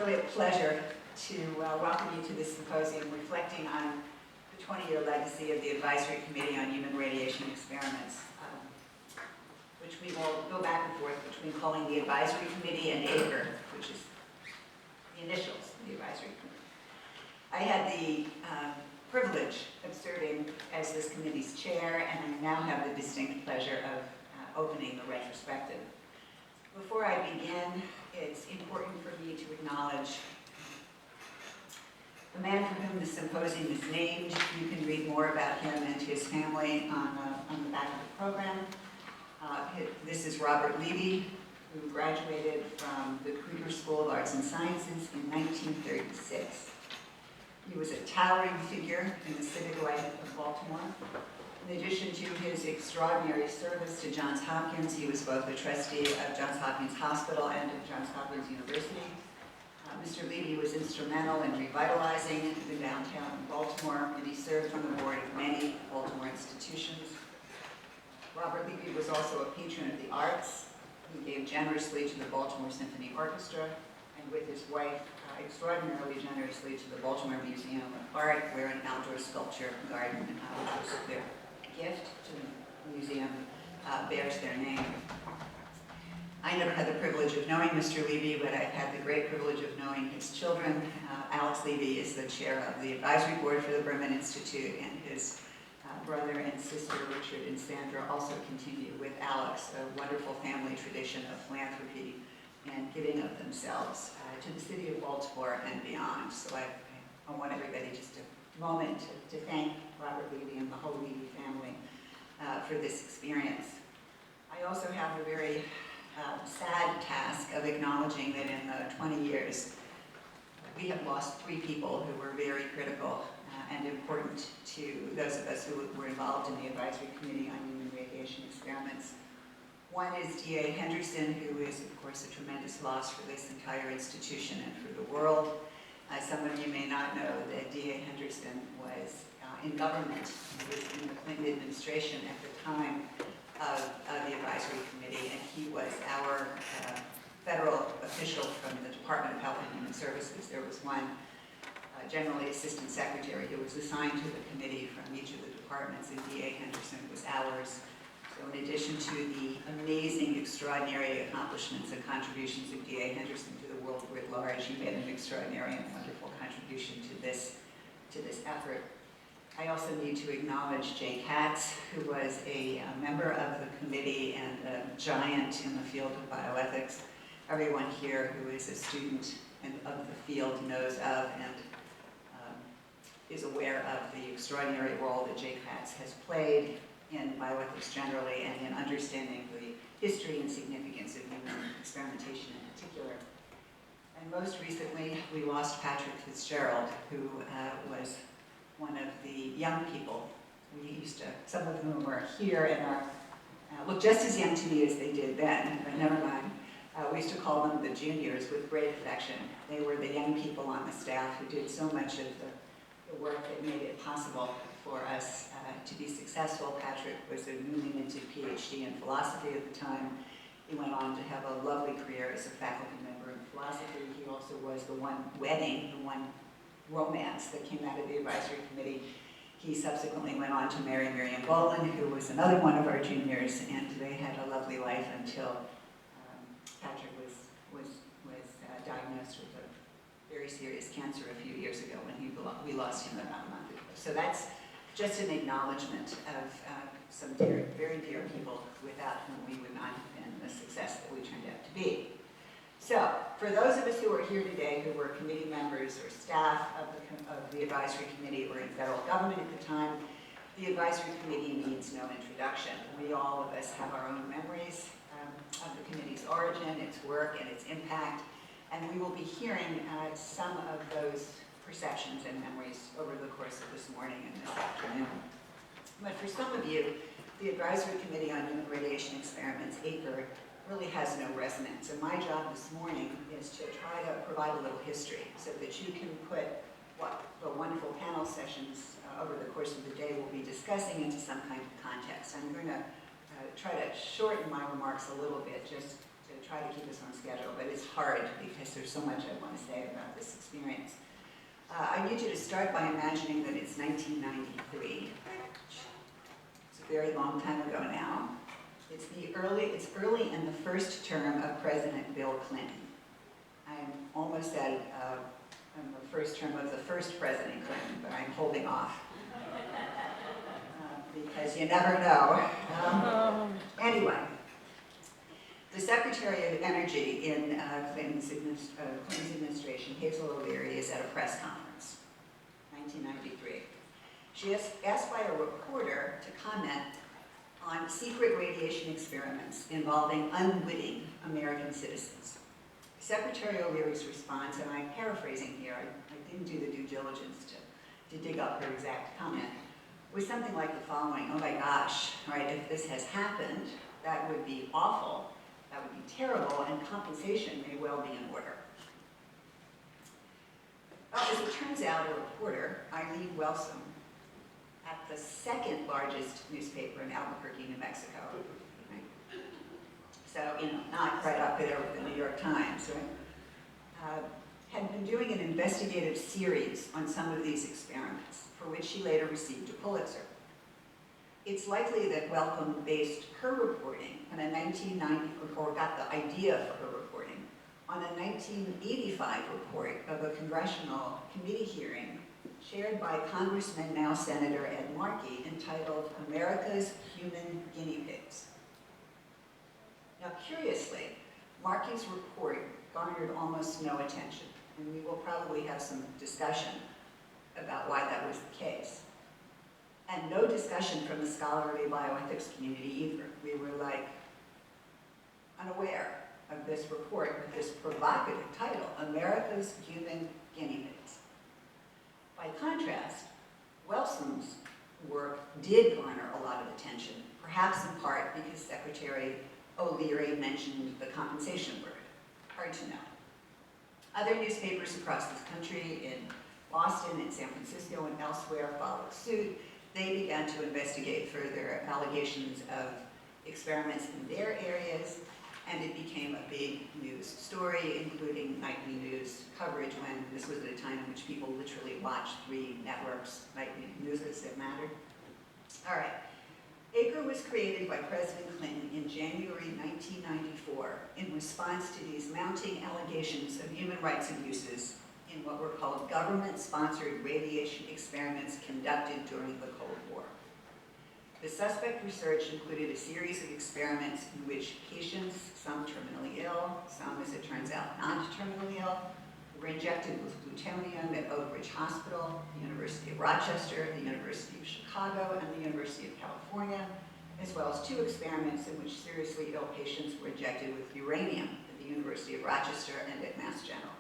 really a pleasure to welcome you to this symposium reflecting on the 20-year legacy of the Advisory Committee on Human Radiation Experiments, which we will go back and forth between calling the Advisory Committee and ACHRE, which is the initials of the Advisory Committee. I had the privilege of serving as this committee's chair, and I now have the distinct pleasure of opening the retrospective. Before I begin, it's important for me to acknowledge the man for whom the symposium is named. You can read more about him and his family on the back of the program. This is Robert Levy, who graduated from the Krieger School of Arts and Sciences in 1936. He was a towering figure in the civic life of Baltimore. In addition to his extraordinary service to Johns Hopkins, he was both a trustee of Johns Hopkins Hospital and of Johns Hopkins University. Mr. Levy was instrumental in revitalizing the downtown of Baltimore, and he served on the board of many Baltimore institutions. Robert Levy was also a patron of the arts. He gave generously to the Baltimore Symphony Orchestra, and with his wife, extraordinarily generously to the Baltimore Museum of Art, where an outdoor sculpture garden, which was their gift to the museum, bears their name. I never had the privilege of knowing Mr. Levy, but I've had the great privilege of knowing his children. Alex Levy is the chair of the advisory board for the Berman Institute, and his brother and sister, Richard and Sandra, also continue with Alex a wonderful family tradition of philanthropy and giving of themselves to the city of Baltimore and beyond. So I want everybody just a moment to thank Robert Levy and the whole Levy family for this experience. I also have the very sad task of acknowledging that in the 20 years, we have lost 3 people who were very critical and important to those of us who were involved in the Advisory Committee on Human Radiation Experiments. One is D.A. Henderson, who is, of course, a tremendous loss for this entire institution and for the world. Some of you may not know that D.A. Henderson was in government. He was in the Clinton administration at the time of the Advisory Committee, and he was our federal official from the Department of Health and Human Services. There was one generally assistant secretary who was assigned to the committee from each of the departments, and D.A. Henderson was ours. So in addition to the amazing, extraordinary accomplishments and contributions of D.A. Henderson to the world writ large, he made an extraordinary and wonderful contribution to this effort. I also need to acknowledge Jay Katz, who was a member of the committee and a giant in the field of bioethics. Everyone here who is a student of the field knows of and is aware of the extraordinary role that Jay Katz has played in bioethics generally and in understanding the history and significance of human experimentation in particular. And most recently, we lost Patrick Fitzgerald, who was one of the young people. Some of whom are here and look just as young to me as they did then, but never mind. We used to call them the juniors with great affection. They were the young people on the staff who did so much of the work that made it possible for us to be successful. Patrick was a newly minted PhD in philosophy at the time. He went on to have a lovely career as a faculty member in philosophy. He also was the one romance that came out of the advisory committee. He subsequently went on to marry Miriam Boland, who was another one of our juniors, and they had a lovely life until Patrick was diagnosed with a very serious cancer a few years ago when we lost him about a month ago. So that's just an acknowledgement of some very dear people without whom we would not have been the success that we turned out to be. So, for those of us who are here today who were committee members or staff of the advisory committee or in federal government at the time, the advisory committee needs no introduction. All of us have our own memories of the committee's origin, its work, and its impact, and we will be hearing some of those perceptions and memories over the course of this morning and this afternoon. But for some of you, the Advisory Committee on Human Radiation Experiments, ACHRE, really has no resonance. And my job this morning is to try to provide a little history so that you can put what the wonderful panel sessions over the course of the day will be discussing into some kind of context. I'm going to try to shorten my remarks a little bit just to try to keep us on schedule, but it's hard because there's so much I want to say about this experience. I need you to start by imagining that it's 1993. It's a very long time ago now. It's early in the first term of President Bill Clinton. I'm almost at the first term of the first President Clinton, but I'm holding off because you never know. Anyway, the Secretary of Energy in Clinton's administration, Hazel O'Leary, is at a press conference, 1993. She is asked by a reporter to comment on secret radiation experiments involving unwitting American citizens. Secretary O'Leary's response, and I'm paraphrasing here, I didn't do the due diligence to dig up her exact comment, was something like the following: oh my gosh, right, if this has happened, that would be awful, that would be terrible, and compensation may well be in order. Well, as it turns out, a reporter, Eileen Wellsome, at the second largest newspaper in Albuquerque, New Mexico, right? So, not right up there with the New York Times, right? Had been doing an investigative series on some of these experiments, for which she later received a Pulitzer. It's likely that Wellcome based her reporting on a 1990, or got the idea for her reporting, on a 1985 report of a congressional committee hearing chaired by Congressman, now Senator Ed Markey, entitled America's Human Guinea Pigs. Now, curiously, Markey's report garnered almost no attention, and we will probably have some discussion about why that was the case. And no discussion from the scholarly bioethics community either. We were like unaware of this report with this provocative title, America's Human Guinea Pigs. By contrast, Wellsome's work did garner a lot of attention, perhaps in part because Secretary O'Leary mentioned the compensation word. Hard to know. Other newspapers across this country, in Boston, in San Francisco, and elsewhere, followed suit. They began to investigate further allegations of experiments in their areas, and it became a big news story, including nightly news coverage when this was at a time in which people literally watched 3 networks, nightly news that mattered. All right. ACHRE was created by President Clinton in January 1994 in response to these mounting allegations of human rights abuses in what were called government-sponsored radiation experiments conducted during the Cold War. The suspect research included a series of experiments in which patients, some terminally ill, some, as it turns out, not terminally ill, were injected with plutonium at Oak Ridge Hospital, the University of Rochester, the University of Chicago, and the University of California, as well as 2 experiments in which seriously ill patients were injected with uranium at the University of Rochester and at Mass General.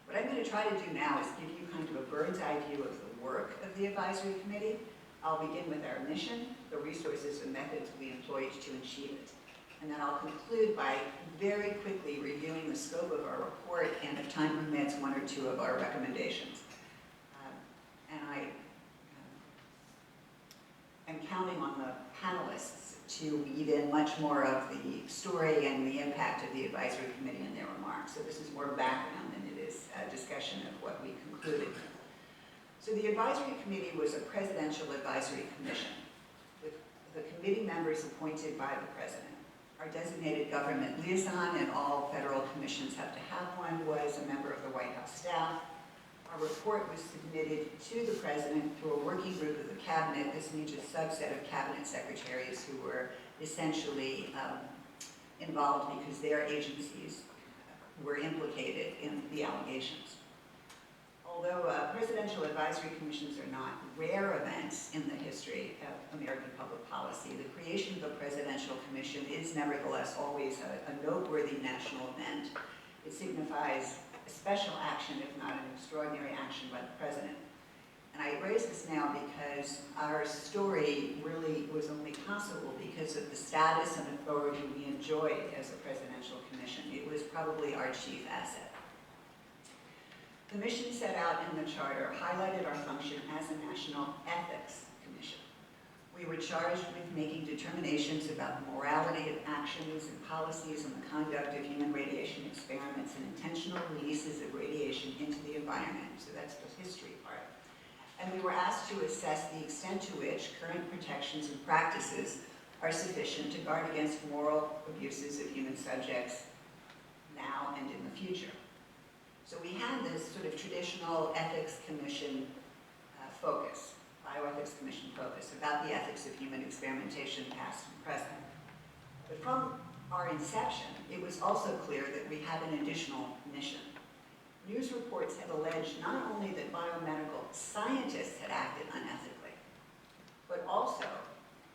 What I'm going to try to do now is give you kind of a bird's eye view of the work of the advisory committee. I'll begin with our mission, the resources and methods we employed to achieve it. And then I'll conclude by very quickly reviewing the scope of our report and, if time permits, 1 or 2 of our recommendations. And I am counting on the panelists to weave in much more of the story and the impact of the advisory committee in their remarks. So this is more background than it is a discussion of what we concluded. So the advisory committee was a presidential advisory commission with the committee members appointed by the president. Our designated government liaison, and all federal commissions have to have one, was a member of the White House staff. Our report was submitted to the president through a working group of the cabinet. This means a subset of cabinet secretaries who were essentially involved because their agencies were implicated in the allegations. Although presidential advisory commissions are not rare events in the history of American public policy, the creation of a presidential commission is nevertheless always a noteworthy national event. It signifies a special action, if not an extraordinary action by the president. And I raise this now because our story really was only possible because of the status and authority we enjoyed as a presidential commission. It was probably our chief asset. The mission set out in the charter highlighted our function as a national ethics commission. We were charged with making determinations about the morality of actions and policies and the conduct of human radiation experiments and intentional releases of radiation into the environment. So that's the history part. And we were asked to assess the extent to which current protections and practices are sufficient to guard against moral abuses of human subjects now and in the future. So we had this sort of traditional ethics commission focus, bioethics commission focus, about the ethics of human experimentation, past and present. But from our inception, it was also clear that we had an additional mission. News reports had alleged not only that biomedical scientists had acted unethically, but also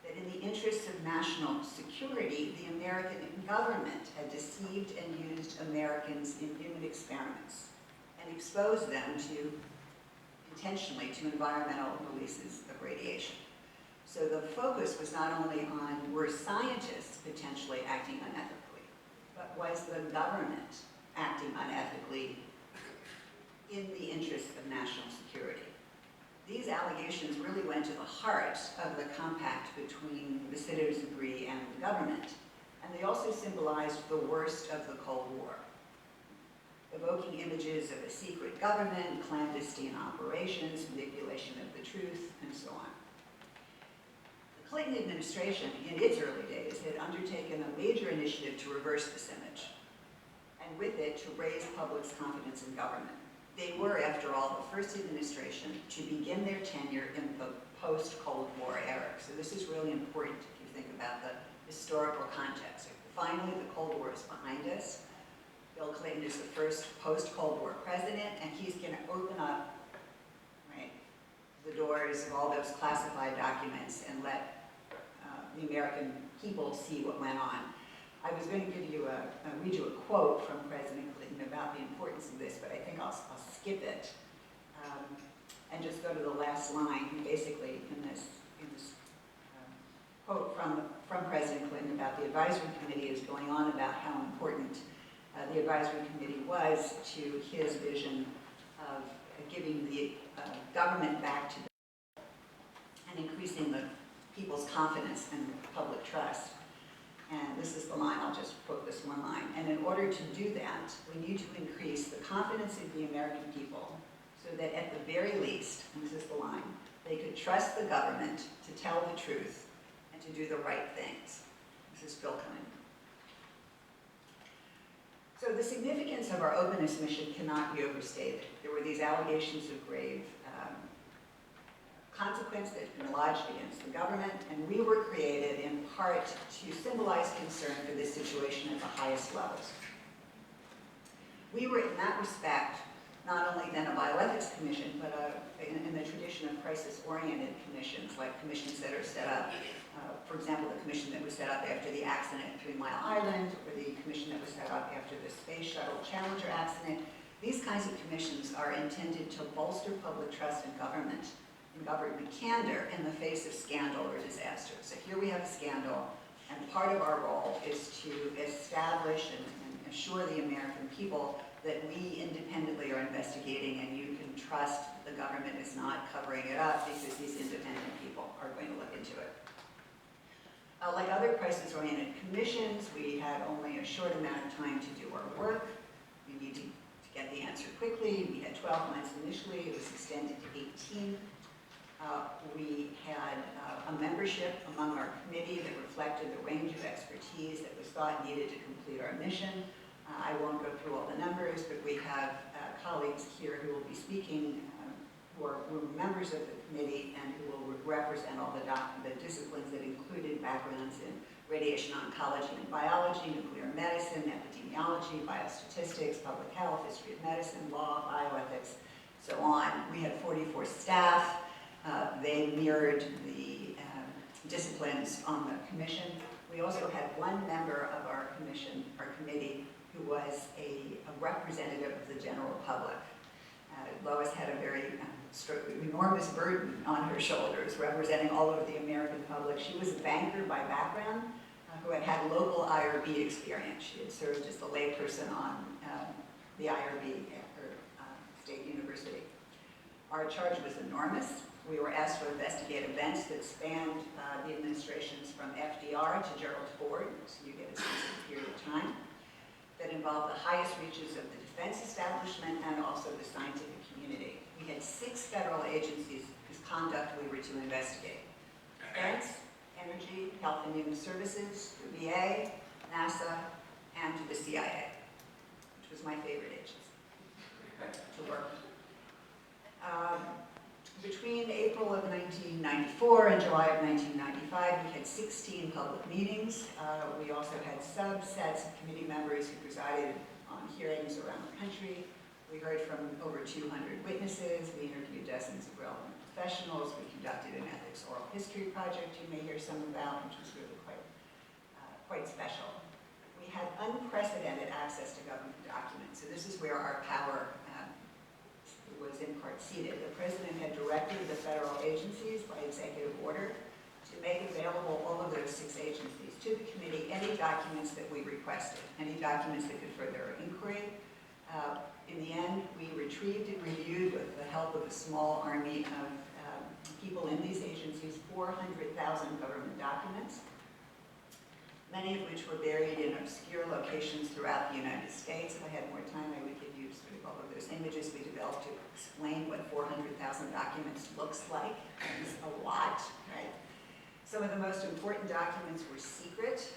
that in the interests of national security, the American government had deceived and used Americans in human experiments and exposed them intentionally to environmental releases of radiation. So the focus was not only on were scientists potentially acting unethically, but was the government acting unethically in the interests of national security. These allegations really went to the heart of the compact between the citizenry and the government, and they also symbolized the worst of the Cold War, evoking images of a secret government, clandestine operations, manipulation of the truth, and so on. The Clinton administration, in its early days, had undertaken a major initiative to reverse this image, and with it, to raise public's confidence in government. They were, after all, the first administration to begin their tenure in the post-Cold War era. So this is really important if you think about the historical context. Finally, the Cold War is behind us. Bill Clinton is the first post-Cold War president, and he's going to open up, right, the doors of all those classified documents and let the American people see what went on. I was going to give you read you a quote from President Clinton about the importance of this, but I think I'll skip it and just go to the last line, basically in this quote from President Clinton about the advisory committee is going on about how important the advisory committee was to his vision of giving the government back to the and increasing the people's confidence and public trust. And this is the line, I'll just quote this one line. And in order to do that, we need to increase the confidence of the American people so that at the very least, and this is the line, they could trust the government to tell the truth and to do the right things. This is Bill Clinton. So the significance of our openness mission cannot be overstated. There were these allegations of grave consequence that had been lodged against the government, and we were created in part to symbolize concern for this situation at the highest levels. We were, in that respect, not only then a bioethics commission, but in the tradition of crisis-oriented commissions, like commissions that are set up, for example, the commission that was set up after the accident at 3 Mile Island, or the commission that was set up after the Space Shuttle Challenger accident. These kinds of commissions are intended to bolster public trust in government candor in the face of scandal or disaster. So here we have a scandal, and part of our role is to establish and assure the American people that we independently are investigating, and you can trust the government is not covering it up because these independent people are going to look into it. Like other crisis-oriented commissions, we had only a short amount of time to do our work. We need to get the answer quickly. We had 12 months initially. It was extended to 18. We had a membership among our committee that reflected the range of expertise that was thought needed to complete our mission. I won't go through all the numbers, but we have colleagues here who will be speaking who are members of the committee and who will represent all the disciplines that included backgrounds in radiation oncology and biology, nuclear medicine, epidemiology, biostatistics, public health, history of medicine, law, bioethics, so on. We had 44 staff. They mirrored the disciplines on the commission. We also had one member of our committee, who was a representative of the general public. Lois had a very enormous burden on her shoulders, representing all of the American public. She was a banker by background, who had had local IRB experience. She had served as the layperson on the IRB at her state university. Our charge was enormous. We were asked to investigate events that spanned the administrations from FDR to Gerald Ford, so you get a sense of the period of time, that involved the highest reaches of the defense establishment and also the scientific community. We had 6 federal agencies whose conduct we were to investigate: Defense, Energy, Health and Human Services, the VA, NASA, and the CIA, which was my favorite agency to work with. Between April of 1994 and July of 1995, we had 16 public meetings. We also had subsets of committee members who presided on hearings around the country. We heard from over 200 witnesses. We interviewed dozens of relevant professionals. We conducted an ethics oral history project you may hear some about, which was really quite special. We had unprecedented access to government documents, so this is where our power was in part seated. The President had directed the federal agencies by executive order to make available all of those 6 agencies to the committee any documents that we requested, any documents that could further our inquiry. In the end, we retrieved and reviewed, with the help of a small army of people in these agencies, 400,000 government documents, many of which were buried in obscure locations throughout the United States. If I had more time, I would give you sort of all of those images we developed to explain what 400,000 documents looks like. It's a lot, right? Some of the most important documents were secret,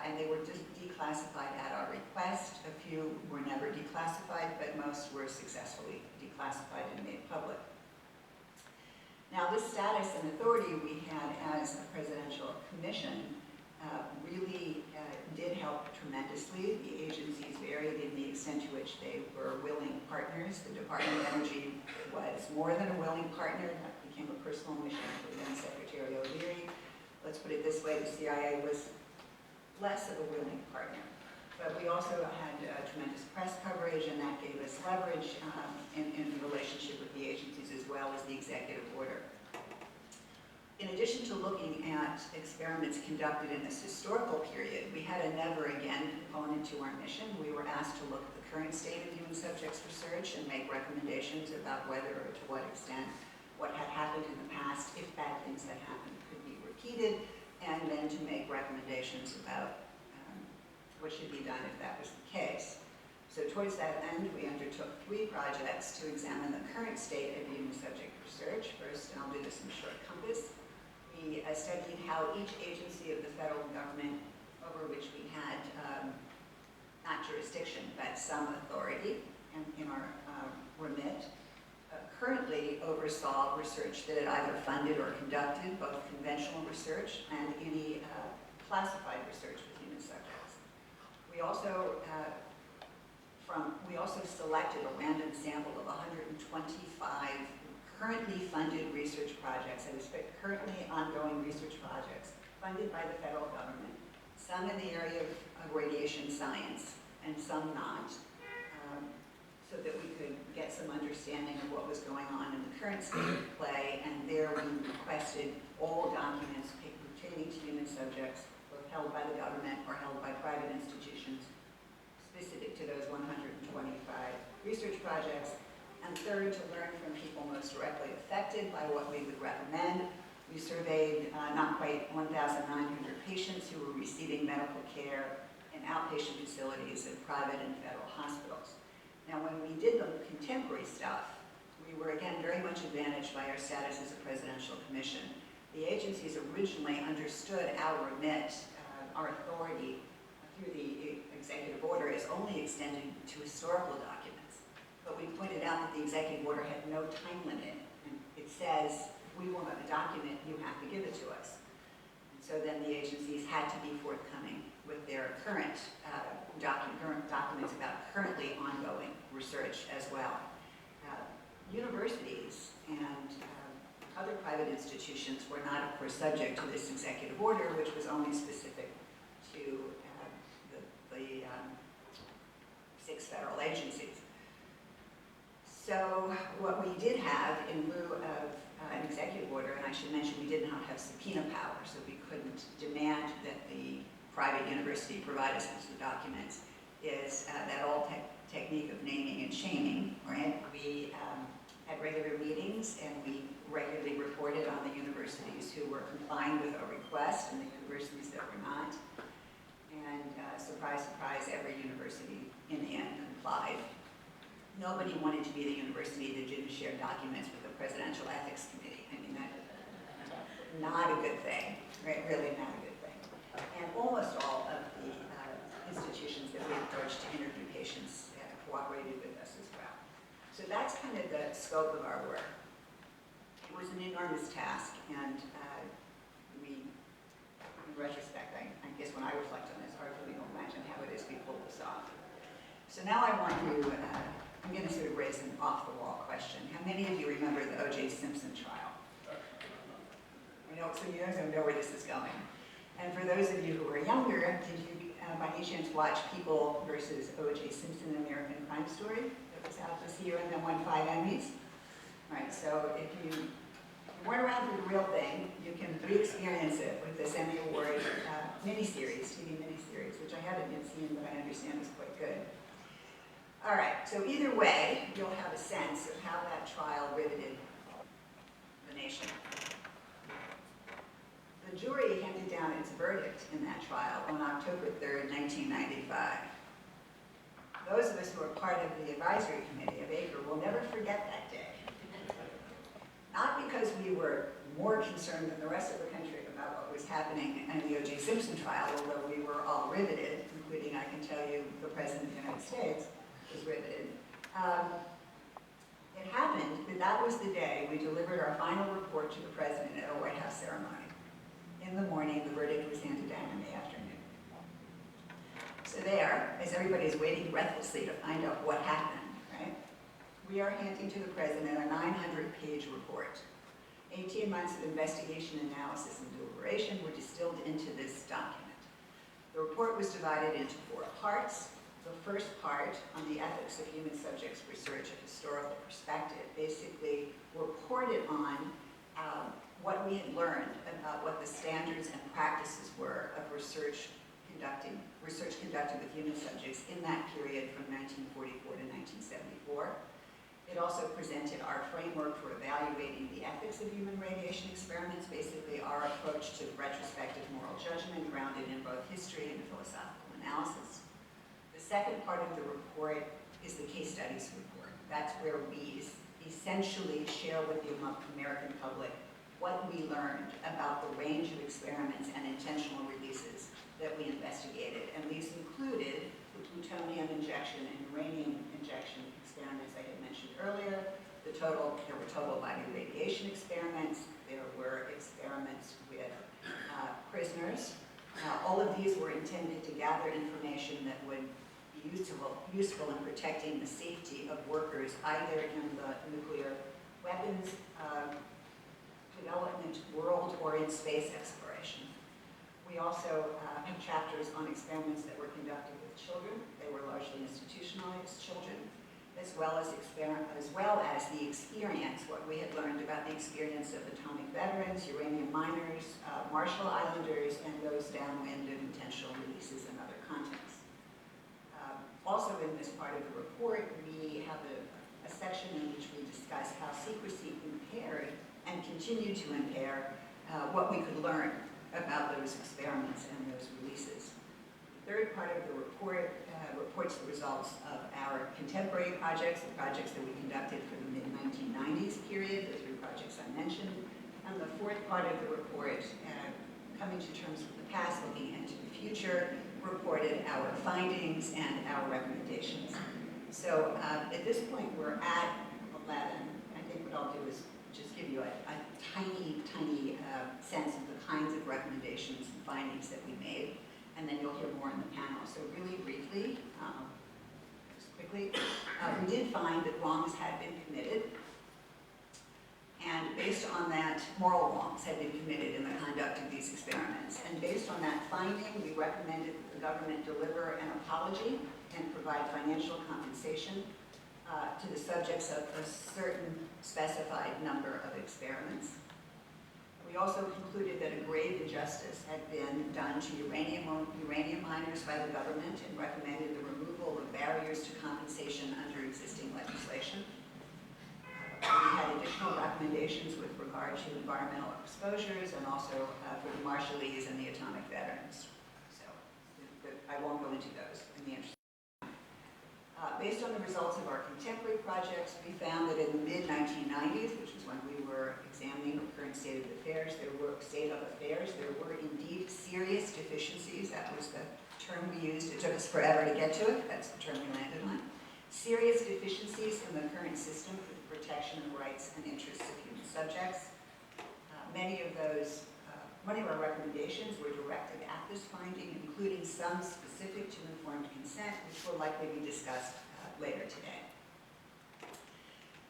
and they were just declassified at our request. A few were never declassified, but most were successfully declassified and made public. Now, this status and authority we had as a presidential commission really did help tremendously. The agencies varied in the extent to which they were willing partners. The Department of Energy was more than a willing partner. That became a personal mission for then Secretary O'Leary. Let's put it this way, the CIA was less of a willing partner. But we also had tremendous press coverage, and that gave us leverage in the relationship with the agencies, as well as the executive order. In addition to looking at experiments conducted in this historical period, we had a never-again component to our mission. We were asked to look at the current state of human subjects research and make recommendations about whether or to what extent what had happened in the past, if bad things had happened, could be repeated, and then to make recommendations about what should be done if that was the case. So towards that end, we undertook 3 projects to examine the current state of human subject research. First, and I'll do this in short compass, we studied how each agency of the federal government over which we had not jurisdiction, but some authority in our remit, currently oversaw research that it either funded or conducted, both conventional research and any classified research with human subjects. We also selected a random sample of 125 currently funded research projects, that is, currently ongoing research projects funded by the federal government, some in the area of radiation science and some not, so that we could get some understanding of what was going on in the current state of play. And there we requested all documents pertaining to human subjects, both held by the government or held by private institutions, specific to those 125 research projects. And third, to learn from people most directly affected by what we would recommend. We surveyed not quite 1,900 patients who were receiving medical care in outpatient facilities at private and federal hospitals. Now, when we did the contemporary stuff, we were again very much advantaged by our status as a presidential commission. The agencies originally understood our remit, our authority through the executive order, as only extending to historical documents. But we pointed out that the executive order had no time limit, and it says, we want a document, you have to give it to us. And so then the agencies had to be forthcoming with their current documents about currently ongoing research as well. Universities and other private institutions were not, of course, subject to this executive order, which was only specific to the 6 federal agencies. So what we did have in lieu of an executive order, and I should mention we did not have subpoena power, so we couldn't demand that the private university provide us with the documents, is that old technique of naming and shaming, right? We had regular meetings, and we regularly reported on the universities who were complying with our request and the universities that were not. And surprise, surprise, every university in the end complied. Nobody wanted to be the university that didn't share documents with the Presidential Ethics Committee. I mean, that's not a good thing, right? Really not a good thing. And almost all of the institutions that we approached to interview patients cooperated with us as well. So that's kind of the scope of our work. It was an enormous task, and we, in retrospect, I guess when I reflect on this, hardly imagine how it is we pulled this off. So now I want to, I'm going to sort of raise an off-the-wall question. How many of you remember the O.J. Simpson trial? You know, so you guys don't know where this is going. And for those of you who are younger, did you by any chance watch People versus O.J. Simpson, American Crime Story? That was out this year and then won 5 Emmys. Right, so if you weren't around for the real thing, you can re-experience it with this Emmy Award miniseries, TV miniseries, which I haven't yet seen, but I understand is quite good. All right, so either way, you'll have a sense of how that trial riveted the nation. The jury handed down its verdict in that trial on October 3rd, 1995. Those of us who are part of the advisory committee of ACHRE will never forget that day. Not because we were more concerned than the rest of the country about what was happening in the O.J. Simpson trial, although we were all riveted, including, I can tell you, the President of the United States was riveted. It happened that that was the day we delivered our final report to the President at a White House ceremony. In the morning, the verdict was handed down in the afternoon. So there, as everybody's waiting breathlessly to find out what happened, right? We are handing to the President a 900-page report. 18 months of investigation, analysis, and deliberation were distilled into this document. The report was divided into 4 parts. The first part, on the ethics of human subjects research, a historical perspective, basically reported on what we had learned about what the standards and practices were of research conducted with human subjects in that period from 1944 to 1974. It also presented our framework for evaluating the ethics of human radiation experiments, basically our approach to retrospective moral judgment grounded in both history and philosophical analysis. The second part of the report is the case studies report. That's where we essentially share with the American public what we learned about the range of experiments and intentional releases that we investigated. And these included the plutonium injection and uranium injection experiments I had mentioned earlier. There were total body radiation experiments. There were experiments with prisoners. All of these were intended to gather information that would be useful in protecting the safety of workers either in the nuclear weapons development world or in space exploration. We also have chapters on experiments that were conducted with children. They were largely institutionalized children, as well as the experience, what we had learned about the experience of atomic veterans, uranium miners, Marshall Islanders, and those downwind of intentional releases and other contexts. Also in this part of the report, we have a section in which we discuss how secrecy impaired and continued to impair what we could learn about those experiments and those releases. The third part of the report reports the results of our contemporary projects, the projects that we conducted for the mid-1990s period, the 3 projects I mentioned. And the fourth part of the report, coming to terms with the past, looking into the future, reported our findings and our recommendations. So at this point, we're at 11. I think what I'll do is just give you a tiny sense of the kinds of recommendations and findings that we made, and then you'll hear more in the panel. So really briefly, just quickly, we did find that wrongs had been committed, and based on that, moral wrongs had been committed in the conduct of these experiments. And based on that finding, we recommended that the government deliver an apology and provide financial compensation to the subjects of a certain specified number of experiments. We also concluded that a grave injustice had been done to uranium miners by the government and recommended the removal of barriers to compensation under existing legislation. We had additional recommendations with regard to environmental exposures and also for the Marshallese and the atomic veterans. So I won't go into those in the interest. Based on the results of our contemporary projects, we found that in the mid-1990s, which is when we were examining the current state of affairs, there were indeed serious deficiencies. That was the term we used. It took us forever to get to it. That's the term we landed on. Serious deficiencies in the current system for the protection of rights and interests of human subjects. Many of our recommendations were directed at this finding, including some specific to informed consent, which will likely be discussed later today.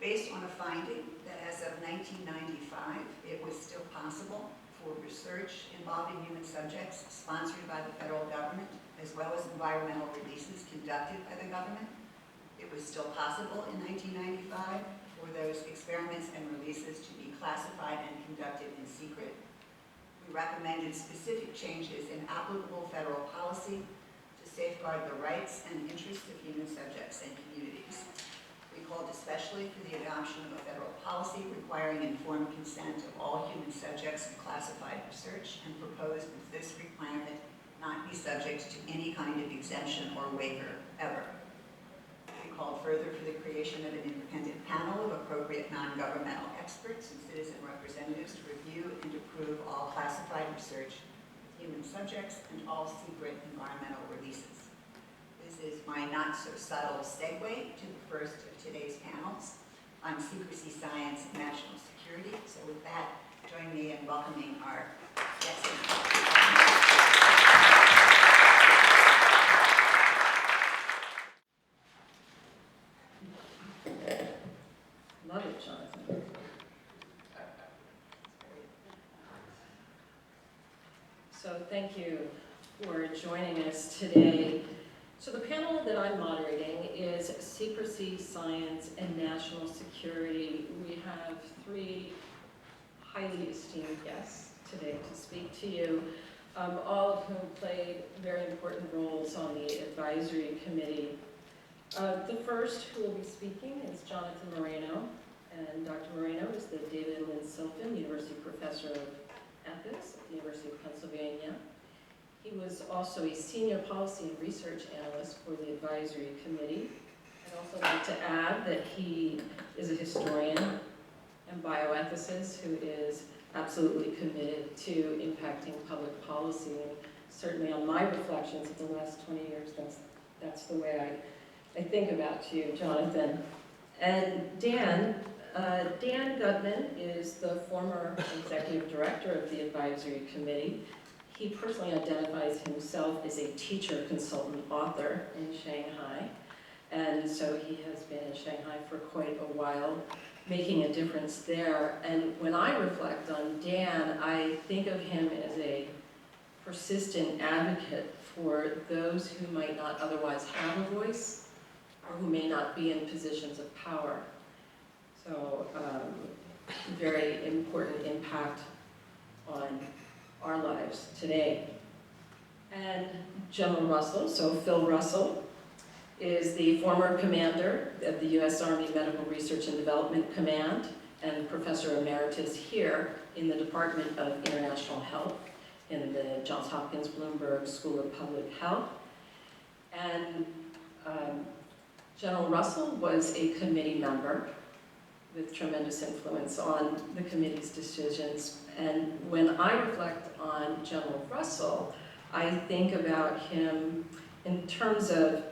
Based on a finding that as of 1995, it was still possible for research involving human subjects sponsored by the federal government, as well as environmental releases conducted by the government. It was still possible in 1995 for those experiments and releases to be classified and conducted in secret. We recommended specific changes in applicable federal policy to safeguard the rights and interests of human subjects and communities. We called especially for the adoption of a federal policy requiring informed consent of all human subjects in classified research, and proposed that this requirement not be subject to any kind of exemption or waiver ever. We called further for the creation of an independent panel of appropriate non-governmental experts and citizen representatives to review and approve all classified research with human subjects and all secret environmental releases. This is my not-so-subtle segue to the first of today's panels on secrecy, science, and national security. So with that, join me in welcoming our guests. Love it, Jonathan. So thank you for joining us today. So the panel that I'm moderating is Secrecy, Science, and National Security. We have three highly esteemed guests today to speak to you, all of whom played very important roles on the advisory committee. The first who will be speaking is Jonathan Moreno, and Dr. Moreno is the David Lynn Silfen University Professor of Ethics at the University of Pennsylvania. He was also a Senior Policy and Research Analyst for the Advisory Committee. I'd also like to add that he is a historian and bioethicist who is absolutely committed to impacting public policy. And certainly on my reflections of the last 20 years, that's the way I think about you, Jonathan. And Dan Gutman is the former executive director of the advisory committee. He personally identifies himself as a teacher, consultant, author in Shanghai. And so he has been in Shanghai for quite a while, making a difference there. And when I reflect on Dan, I think of him as a persistent advocate for those who might not otherwise have a voice, or who may not be in positions of power. So, very important impact on our lives today. And General Russell, so Phil Russell, is the former commander of the U.S. Army Medical Research and Development Command and Professor Emeritus here in the Department of International Health in the Johns Hopkins Bloomberg School of Public Health. And General Russell was a committee member with tremendous influence on the committee's decisions. And when I reflect on General Russell, I think about him in terms of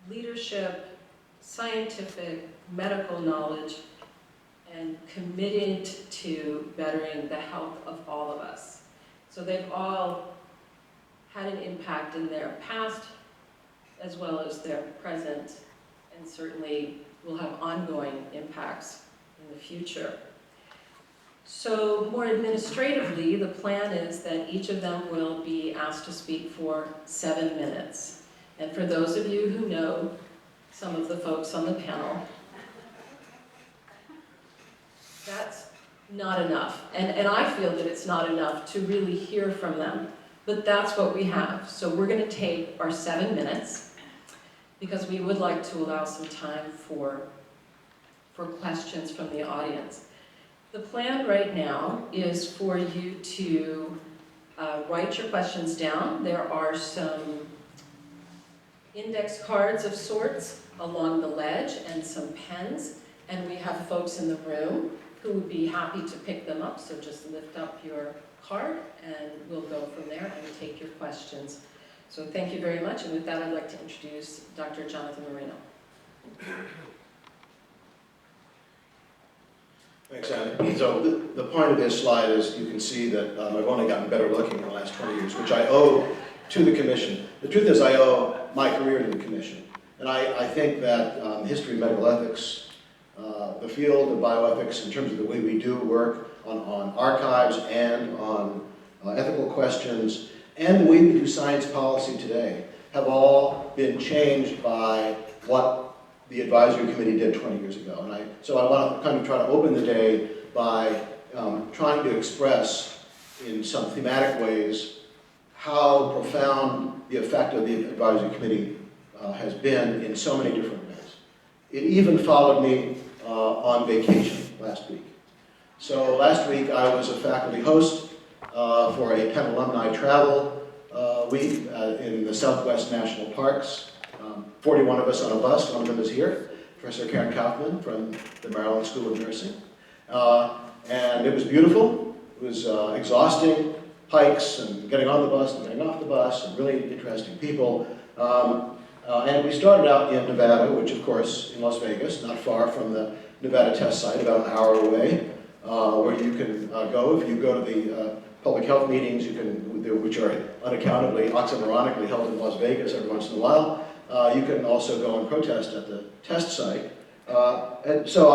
leadership, scientific, medical knowledge, and committed to bettering the health of all of us. So they've all had an impact in their past as well as their present, and certainly will have ongoing impacts in the future. So more administratively, the plan is that each of them will be asked to speak for 7 minutes. And for those of you who know some of the folks on the panel, that's not enough. And I feel that it's not enough to really hear from them, but that's what we have. So we're going to take our 7 minutes, because we would like to allow some time for for questions from the audience. The plan right now is for you to write your questions down. There are some index cards of sorts along the ledge and some pens, and we have folks in the room who would be happy to pick them up, so just lift up your card and we'll go from there and take your questions. So thank you very much, and with that I'd like to introduce Dr. Jonathan Marino. Thanks, Annie. So the point of this slide is you can see that I've only gotten better looking in the last 20 years, which I owe to the Commission. The truth is I owe my career to the Commission. And I think that history of medical ethics, the field of bioethics in terms of the way we do work on archives and on ethical questions, and the way we do science policy today have all been changed by what the advisory committee did 20 years ago. And so I want to kind of try to open the day by trying to express in some thematic ways how profound the effect of the advisory committee has been in so many different ways. It even followed me on vacation last week. So last week I was a faculty host for a Penn alumni travel week in the Southwest National Parks. 41 of us on a bus, one of them is here, Professor Karen Kaufman from the Maryland School of Nursing. And it was beautiful, it was exhausting, hikes and getting on the bus and getting off the bus, and really interesting people. And we started out in Nevada, which of course in Las Vegas, not far from the Nevada test site, about an hour away, where you can go if you go to the public health meetings, which are unaccountably, oxymoronically held in Las Vegas every once in a while. You can also go and protest at the test site. And so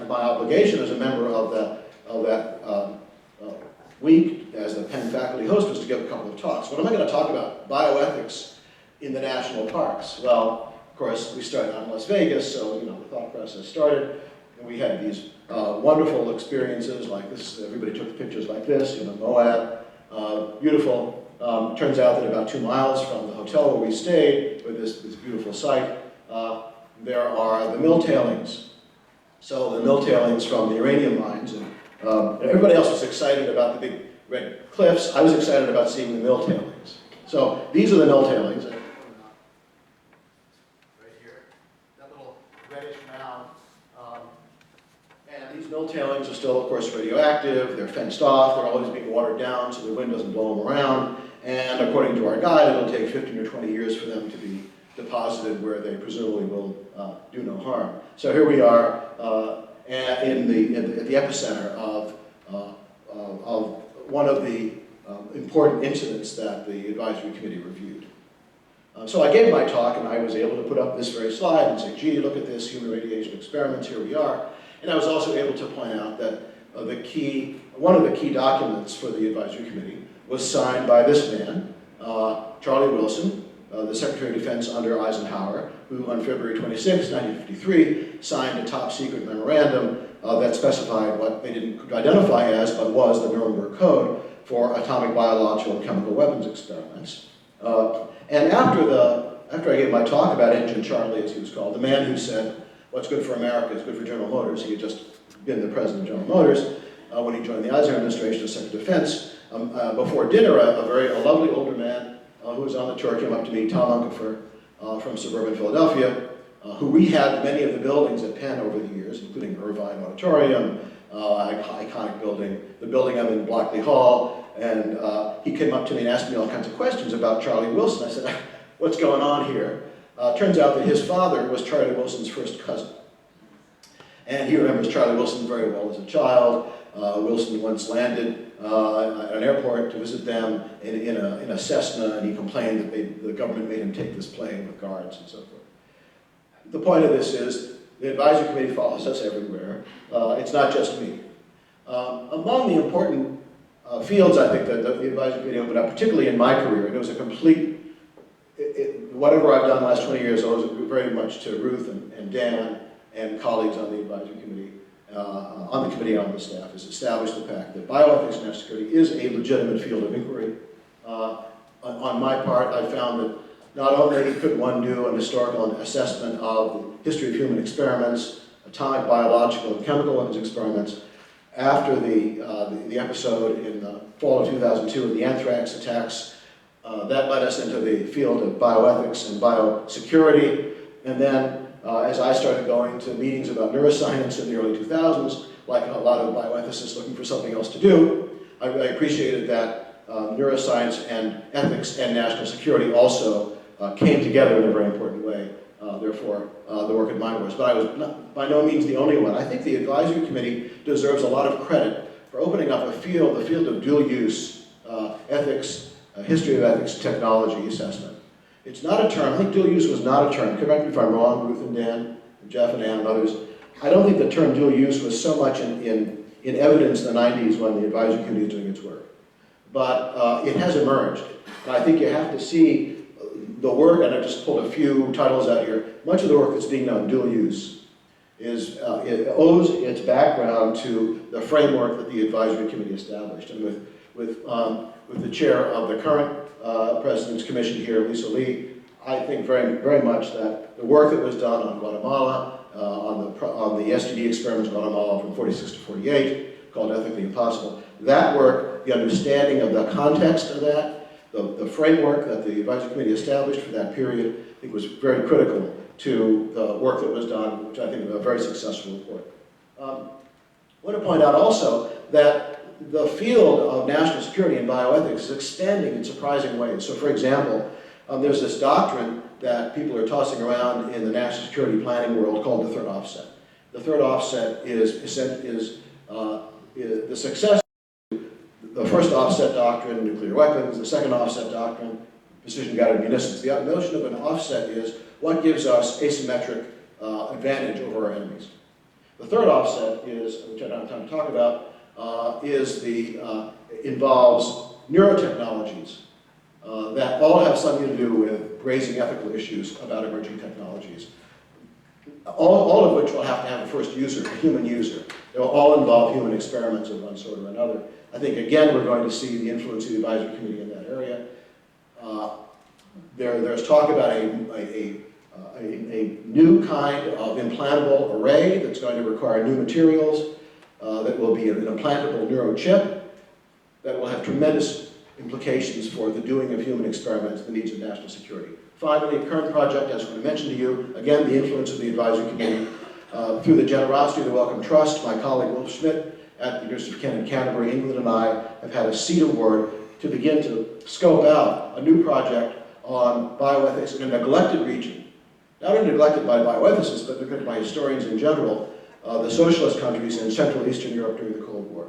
my obligation as a member of that week as the Penn faculty host was to give a couple of talks. What am I going to talk about? Bioethics in the national parks. Well, of course, we started out in Las Vegas, so the thought process started. And we had these wonderful experiences like this. Everybody took pictures like this, Moab, beautiful. Turns out that about 2 miles from the hotel where we stayed, with this beautiful site, there are the mill tailings. So the mill tailings from the uranium mines. And everybody else was excited about the big red cliffs. I was excited about seeing the mill tailings. So these are the mill tailings. Right here, that little reddish mound. And these mill tailings are still, of course, radioactive. They're fenced off. They're always being watered down so the wind doesn't blow them around. And according to our guide, it'll take 15 or 20 years for them to be deposited where they presumably will do no harm. So here we are at the epicenter of one of the important incidents that the advisory committee reviewed. So I gave my talk, and I was able to put up this very slide and say, gee, look at this, human radiation experiments, here we are. And I was also able to point out that one of the key documents for the advisory committee was signed by this man, Charlie Wilson, the Secretary of Defense under Eisenhower, who on February 26, 1953, signed a top-secret memorandum that specified what they didn't identify as, but was the Nuremberg Code for atomic, biological, and chemical weapons experiments. And after I gave my talk about Engine Charlie, as he was called, the man who said, what's good for America is good for General Motors, he had just been the president of General Motors when he joined the Eisenhower administration as Secretary of Defense. Before dinner, a lovely older man who was on the tour came up to me, Tom Unkefer, from suburban Philadelphia, who rehabbed many of the buildings at Penn over the years, including Irvine Auditorium, iconic building, the building I'm in, Blockley Hall, and he came up to me and asked me all kinds of questions about Charlie Wilson. I said, what's going on here? Turns out that his father was Charlie Wilson's first cousin. And he remembers Charlie Wilson very well as a child. Wilson once landed at an airport to visit them in a Cessna, and he complained that the government made him take this plane with guards and so forth. The point of this is the advisory committee follows us everywhere. It's not just me. Among the important fields, I think, that the advisory committee opened up, particularly in my career, and it was a complete, whatever I've done the last 20 years, I owes it very much to Ruth and Dan and colleagues on the advisory committee, on the committee and on the staff, has established the fact that bioethics and national security is a legitimate field of inquiry. On my part, I found that not only could one do an historical assessment of the history of human experiments, atomic, biological, and chemical weapons experiments after the episode in the fall of 2002 of the anthrax attacks. That led us into the field of bioethics and biosecurity. And then as I started going to meetings about neuroscience in the early 2000s, like a lot of bioethicists looking for something else to do, I appreciated that neuroscience and ethics and national security also came together in a very important way. Therefore, the work at mine was. But I was by no means the only one. I think the advisory committee deserves a lot of credit for opening up the field of dual use ethics, history of ethics, technology assessment. It's not a term. I think dual use was not a term. Correct me if I'm wrong, Ruth and Dan, and Jeff and Ann and others. I don't think the term dual use was so much in evidence in the 90s when the advisory committee was doing its work. But it has emerged. And I think you have to see the work, and I just pulled a few titles out here. Much of the work that's being done on dual use is, it owes its background to the framework that the advisory committee established. And with the chair of the current President's Commission here, Lisa Lee, I think very, very much that the work that was done on Guatemala, on the STD experiments in Guatemala from 46 to 48, called Ethically Impossible, that work, the understanding of the context of that, the framework that the advisory committee established for that period, I think was very critical to the work that was done, which I think was a very successful report. I want to point out also that the field of national security and bioethics is expanding in surprising ways. So for example, there's this doctrine that people are tossing around in the national security planning world called the third offset. The third offset is the success of the first offset doctrine, nuclear weapons, the second offset doctrine, precision-guided munitions. The notion of an offset is what gives us asymmetric advantage over our enemies. The third offset is, which I don't have time to talk about, involves neurotechnologies that all have something to do with raising ethical issues about emerging technologies. All of which will have to have a first user, a human user. They will all involve human experiments of one sort or another. I think, again, we're going to see the influence of the advisory committee in that area. There's talk about a new kind of implantable array that's going to require new materials, that will be an implantable neurochip that will have tremendous implications for the doing of human experiments, the needs of national security. Finally, a current project, as I mentioned to you, again, the influence of the advisory committee, through the generosity of the Wellcome Trust, my colleague Wolf Schmidt at the University of Kent in Canterbury, England, and I have had a seed award to begin to scope out a new project on bioethics in a neglected region. Not only neglected by bioethicists, but neglected by historians in general, the socialist countries in Central Eastern Europe during the Cold War.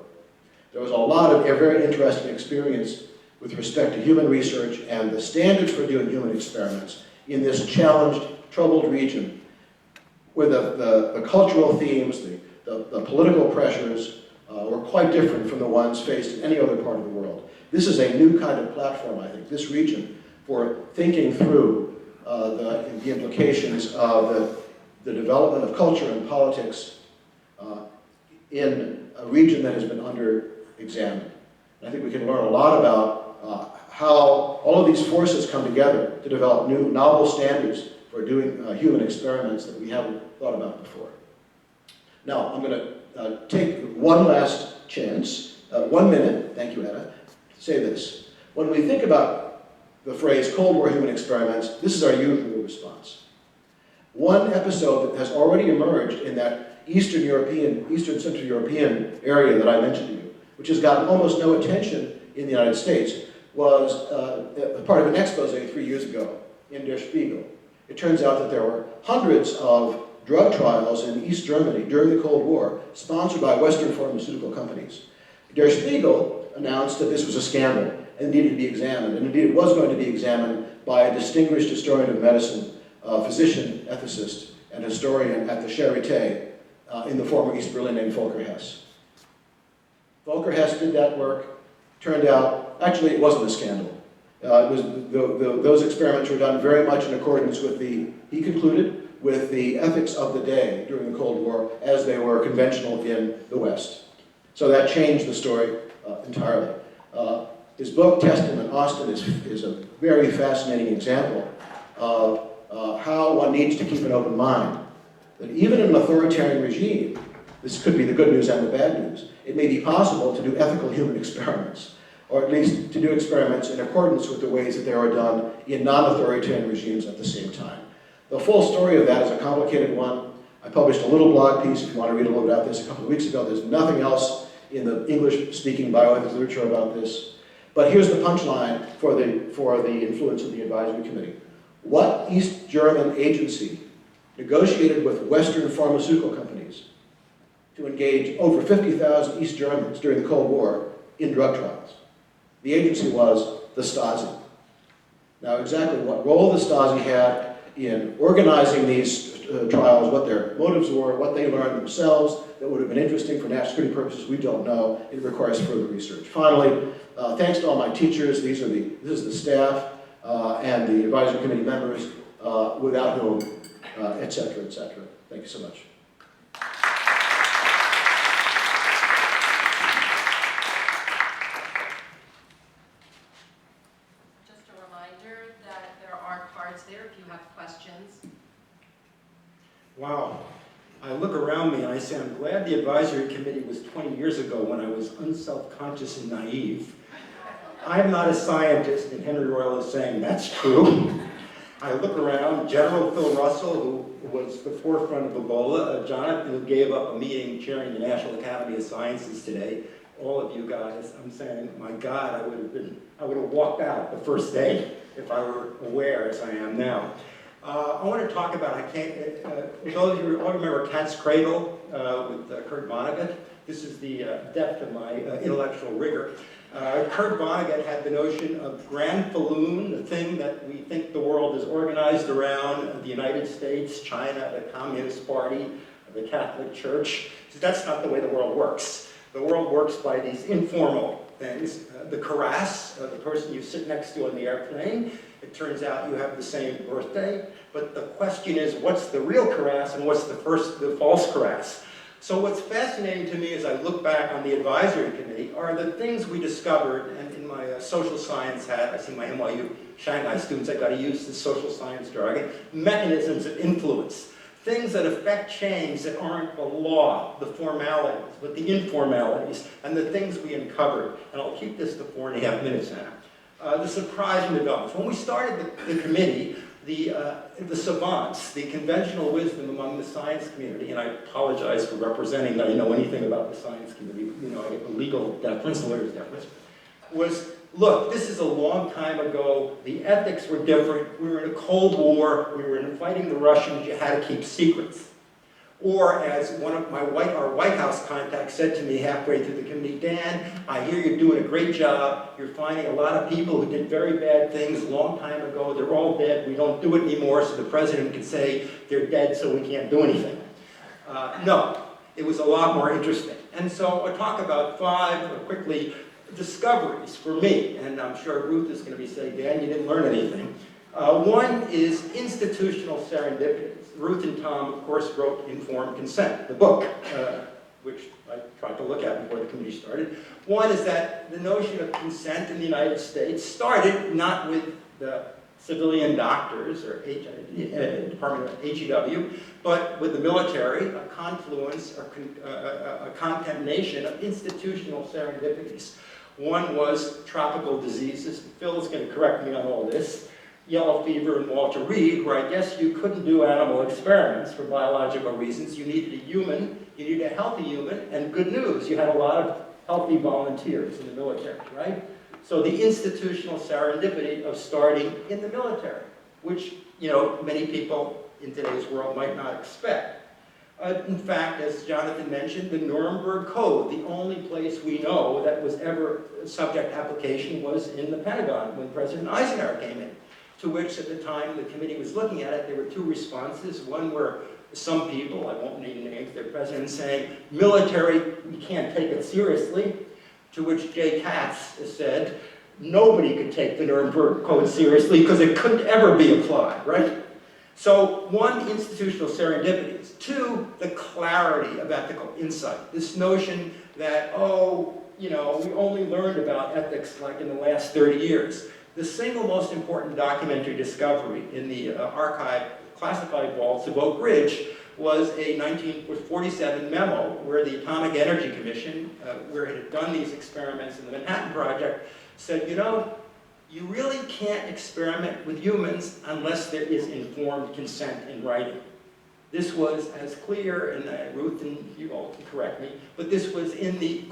There was a lot of very interesting experience with respect to human research and the standards for doing human experiments in this challenged, troubled region, where the cultural themes, the political pressures were quite different from the ones faced in any other part of the world. This is a new kind of platform, I think, this region, for thinking through the implications of the development of culture and politics in a region that has been under-examined. I think we can learn a lot about how all of these forces come together to develop new, novel standards for doing human experiments that we haven't thought about before. Now, I'm going to take one last chance, 1 minute, thank you, Anna, to say this. When we think about the phrase Cold War human experiments, this is our usual response. One episode that has already emerged in that Eastern Central European area that I mentioned to you, which has gotten almost no attention in the United States, was part of an expose 3 years ago in Der Spiegel. It turns out that there were hundreds of drug trials in East Germany during the Cold War, sponsored by Western pharmaceutical companies. Der Spiegel announced that this was a scandal and needed to be examined, and indeed it was going to be examined by a distinguished historian of medicine, physician, ethicist, and historian at the Charité in the former East Berlin named Volker Hess. Volker Hess did that work. Turned out, actually, it wasn't a scandal. Those experiments were done very much in accordance with he concluded, with the ethics of the day during the Cold War as they were conventional in the West. So that changed the story entirely. His book, Testament Austin, is a very fascinating example of how one needs to keep an open mind that even in an authoritarian regime, this could be the good news and the bad news, it may be possible to do ethical human experiments, or at least to do experiments in accordance with the ways that they are done in non-authoritarian regimes at the same time. The full story of that is a complicated one. I published a little blog piece, if you want to read a little about this, a couple of weeks ago. There's nothing else in the English-speaking bioethics literature about this. But here's the punchline for the influence of the advisory committee. What East German agency negotiated with Western pharmaceutical companies to engage over 50,000 East Germans during the Cold War in drug trials? The agency was the Stasi. Now, exactly what role the Stasi had in organizing these trials, what their motives were, what they learned themselves that would have been interesting for national security purposes, we don't know. It requires further research. Finally, thanks to all my teachers. This is the staff and the advisory committee members, without whom, et cetera, et cetera. Thank you so much. Just a reminder that there are cards there if you have questions. Wow. I look around me and I say, I'm glad the advisory committee was 20 years ago when I was unself-conscious and naive. I'm not a scientist, and Henry Royal is saying that's true. I look around, General Phil Russell, who was the forefront of Ebola, Jonathan, who gave up a meeting chairing the National Academy of Sciences today, all of you guys, I'm saying, my God, I would have walked out the first day if I were aware as I am now. I want to talk about, those of you all remember Cat's Cradle with Kurt Vonnegut. This is the depth of my intellectual rigor. Kurt Vonnegut had the notion of Grand Falloon, the thing that we think the world is organized around, the United States, China, the Communist Party, the Catholic Church. So that's not the way the world works. The world works by these informal things. The cuirass, the person you sit next to on the airplane, it turns out you have the same birthday, but the question is, what's the real cuirass and what's the false cuirass? So what's fascinating to me as I look back on the advisory committee are the things we discovered, and in my social science hat, I see my NYU Shanghai students, I got to use the social science jargon, mechanisms of influence. Things that affect change that aren't the law, the formalities, but the informalities, and the things we uncovered. And I'll keep this to 4.5 minutes now. The surprising developments. When we started the committee, the savants, the conventional wisdom among the science community, and I apologize for representing that I know anything about the science community, you know, I get the legal deference, the lawyer's deference, was, look, this is a long time ago, the ethics were different, we were in a Cold War, we were fighting the Russians, you had to keep secrets. Or as one of our White House contacts said to me halfway through the committee, Dan, I hear you're doing a great job. You're finding a lot of people who did very bad things a long time ago. They're all dead. We don't do it anymore, so the president can say they're dead, so we can't do anything. No, it was a lot more interesting. And so I talk about 5, quickly, discoveries for me. And I'm sure Ruth is going to be saying, Dan, you didn't learn anything. One is institutional serendipity. Ruth and Tom, of course, wrote Informed Consent, the book, which I tried to look at before the committee started. One is that the notion of consent in the United States started not with the civilian doctors or Department of HEW, but with the military, a confluence, a concatenation of institutional serendipities. One was tropical diseases. Phil is going to correct me on all this. Yellow fever and Walter Reed, where I guess you couldn't do animal experiments for biological reasons. You needed a human, you needed a healthy human, and good news, you had a lot of healthy volunteers in the military, right? So the institutional serendipity of starting in the military, which, you know, many people in today's world might not expect. In fact, as Jonathan mentioned, the Nuremberg Code, the only place we know that was ever subject application was in the Pentagon when President Eisenhower came in. To which, at the time the committee was looking at it, there were 2 responses. One were some people, I won't name names, their president saying, military, we can't take it seriously. To which Jay Katz has said, nobody could take the Nuremberg Code seriously because it couldn't ever be applied, right? So 1, institutional serendipities. 2, the clarity of ethical insight. This notion that, oh, you know, we only learned about ethics like in the last 30 years. The single most important documentary discovery in the archive classified vaults of Oak Ridge was a 1947 memo where the Atomic Energy Commission, where it had done these experiments in the Manhattan Project, said, you know, you really can't experiment with humans unless there is informed consent in writing. This was as clear, and Ruth and you all can correct me, but this was in the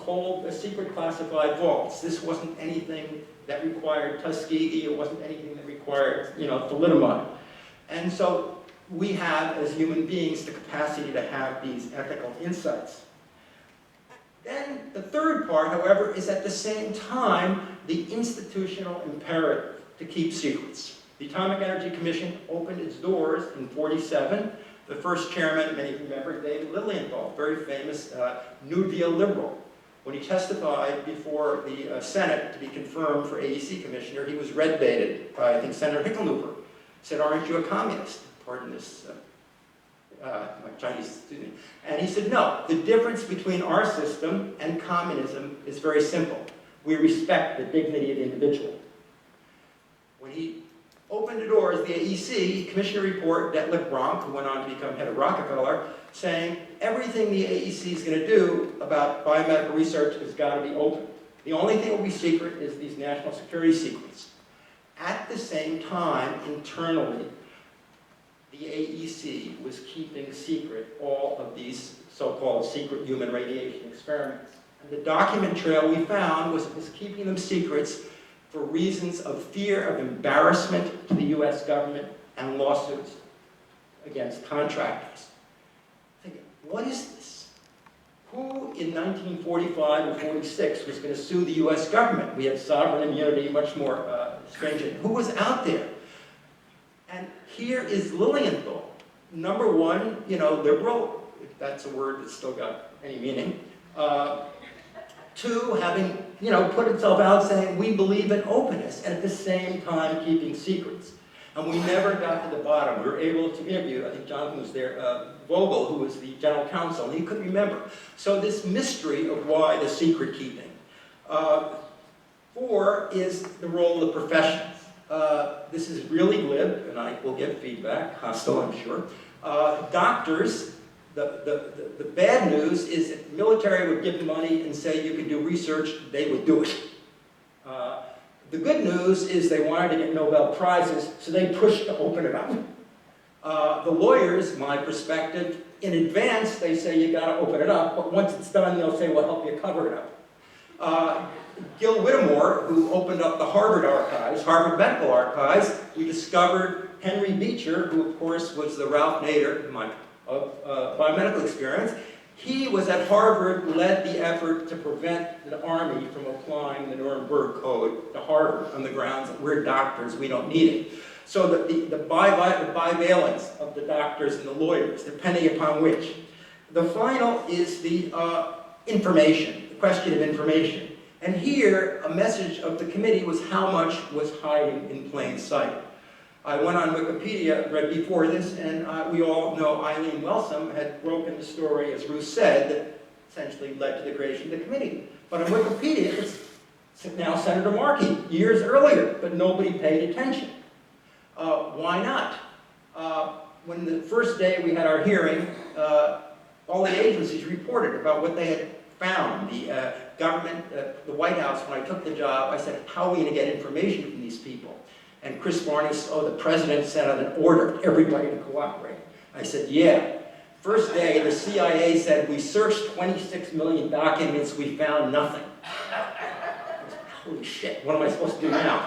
secret classified vaults. This wasn't anything that required Tuskegee, it wasn't anything that required, you know, thalidomide. And so we have, as human beings, the capacity to have these ethical insights. Then the third part, however, is at the same time the institutional imperative to keep secrets. The Atomic Energy Commission opened its doors in '47. The first chairman, many remember, David Lilienthal, very famous New Deal liberal. When he testified before the Senate to be confirmed for AEC commissioner, he was red-baited by, I think, Senator Hickenlooper. Said, aren't you a communist? Pardon this, my Chinese student. And he said, no, the difference between our system and communism is very simple. We respect the dignity of the individual. When he opened the doors, the AEC, he commissioned a report, Detlef Bronk, who went on to become head of Rockefeller, saying everything the AEC is going to do about biomedical research has got to be open. The only thing that will be secret is these national security secrets. At the same time, internally, the AEC was keeping secret all of these so-called secret human radiation experiments. And the document trail we found was keeping them secrets for reasons of fear of embarrassment to the US government and lawsuits against contractors. Thinking, what is this? Who in 1945 or 46 was going to sue the US government? We had sovereign immunity, much more stringent. Who was out there? And here is Lilienthal, number one, you know, liberal, if that's a word that's still got any meaning. Two, having, you know, put itself out saying we believe in openness, and at the same time keeping secrets. And we never got to the bottom. We were able to interview, I think Jonathan was there, Vogel, who was the general counsel, and he couldn't remember. So this mystery of why the secret keeping. Four is the role of the professions. This is really glib, and I will get feedback, hostile I'm sure. Doctors, the bad news is that military would give them money and say you can do research, they would do it. The good news is they wanted to get Nobel Prizes, so they pushed to open it up. The lawyers, my perspective, in advance they say you got to open it up, but once it's done they'll say we'll help you cover it up. Gil Whittemore, who opened up the Harvard archives, Harvard Medical Archives, we discovered Henry Beecher, who of course was the Ralph Nader of biomedical experience. He was at Harvard, led the effort to prevent the Army from applying the Nuremberg Code to Harvard on the grounds that we're doctors, we don't need it. So the bivalence of the doctors and the lawyers, depending upon which. The final is the information, the question of information. And here, a message of the committee was how much was hiding in plain sight. I went on Wikipedia right before this, and we all know Eileen Wellsome had broken the story, as Ruth said, that essentially led to the creation of the committee. But on Wikipedia, it's now Senator Markey, years earlier, but nobody paid attention. Why not? When the first day we had our hearing, all the agencies reported about what they had found. The government, the White House, when I took the job, I said, how are we going to get information from these people? And Chris Barney said, oh, the president sent out an order for everybody to cooperate. I said, yeah. First day, the CIA said, we searched 26 million documents, we found nothing. Holy shit, what am I supposed to do now?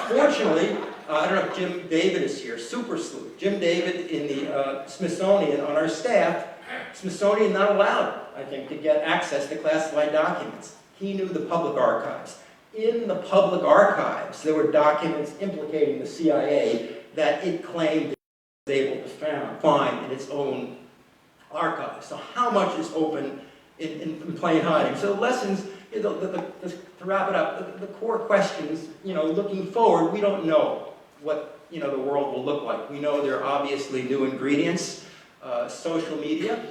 Fortunately, I don't know if Jim David is here, super sleuth. Jim David in the Smithsonian on our staff, Smithsonian not allowed, I think, to get access to classified documents. He knew the public archives. In the public archives, there were documents implicating the CIA that it claimed it was able to find in its own archives. So how much is open in plain hiding? So lessons, you know, to wrap it up, the core questions, you know, looking forward, we don't know what, you know, the world will look like. We know there are obviously new ingredients, social media,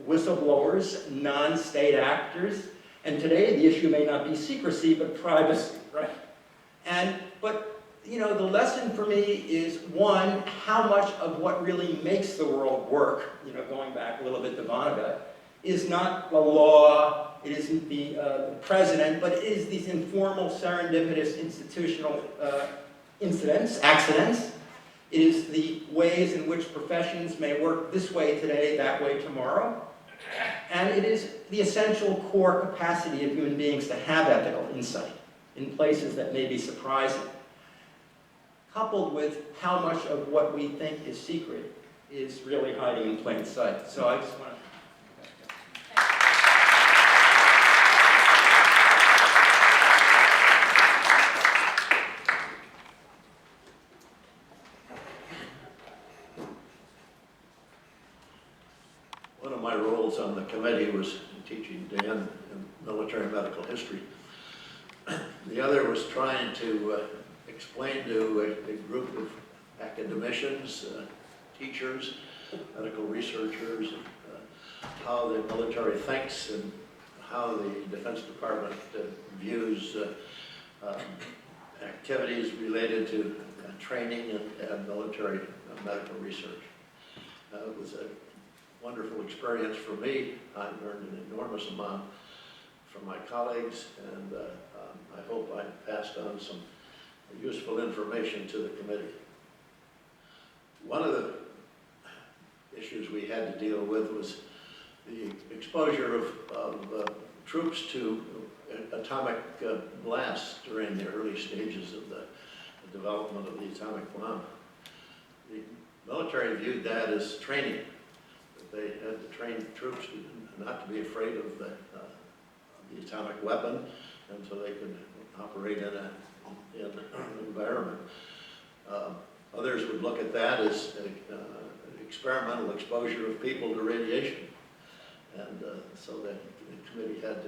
whistleblowers, non-state actors, and today the issue may not be secrecy, but privacy, right? But you know, the lesson for me is, one, how much of what really makes the world work, you know, going back a little bit to Vonnegut, is not the law, it isn't the president, but it is these informal, serendipitous, institutional accidents. It is the ways in which professions may work this way today, that way tomorrow. And it is the essential core capacity of human beings to have ethical insight in places that may be surprising, coupled with how much of what we think is secret is really hiding in plain sight. So I just want to... One of my roles on the committee was teaching Dan in military medical history. The other was trying to explain to a group of academicians, teachers, medical researchers, how the military thinks and how the Defense Department views activities related to training and military medical research. It was a wonderful experience for me. I learned an enormous amount from my colleagues, and I hope I passed on some useful information to the committee. One of the issues we had to deal with was the exposure of troops to atomic blasts during the early stages of the development of the atomic bomb. The military viewed that as training. They had to train troops not to be afraid of the atomic weapon, and so they could operate in an environment. Others would look at that as an experimental exposure of people to radiation, and so the committee had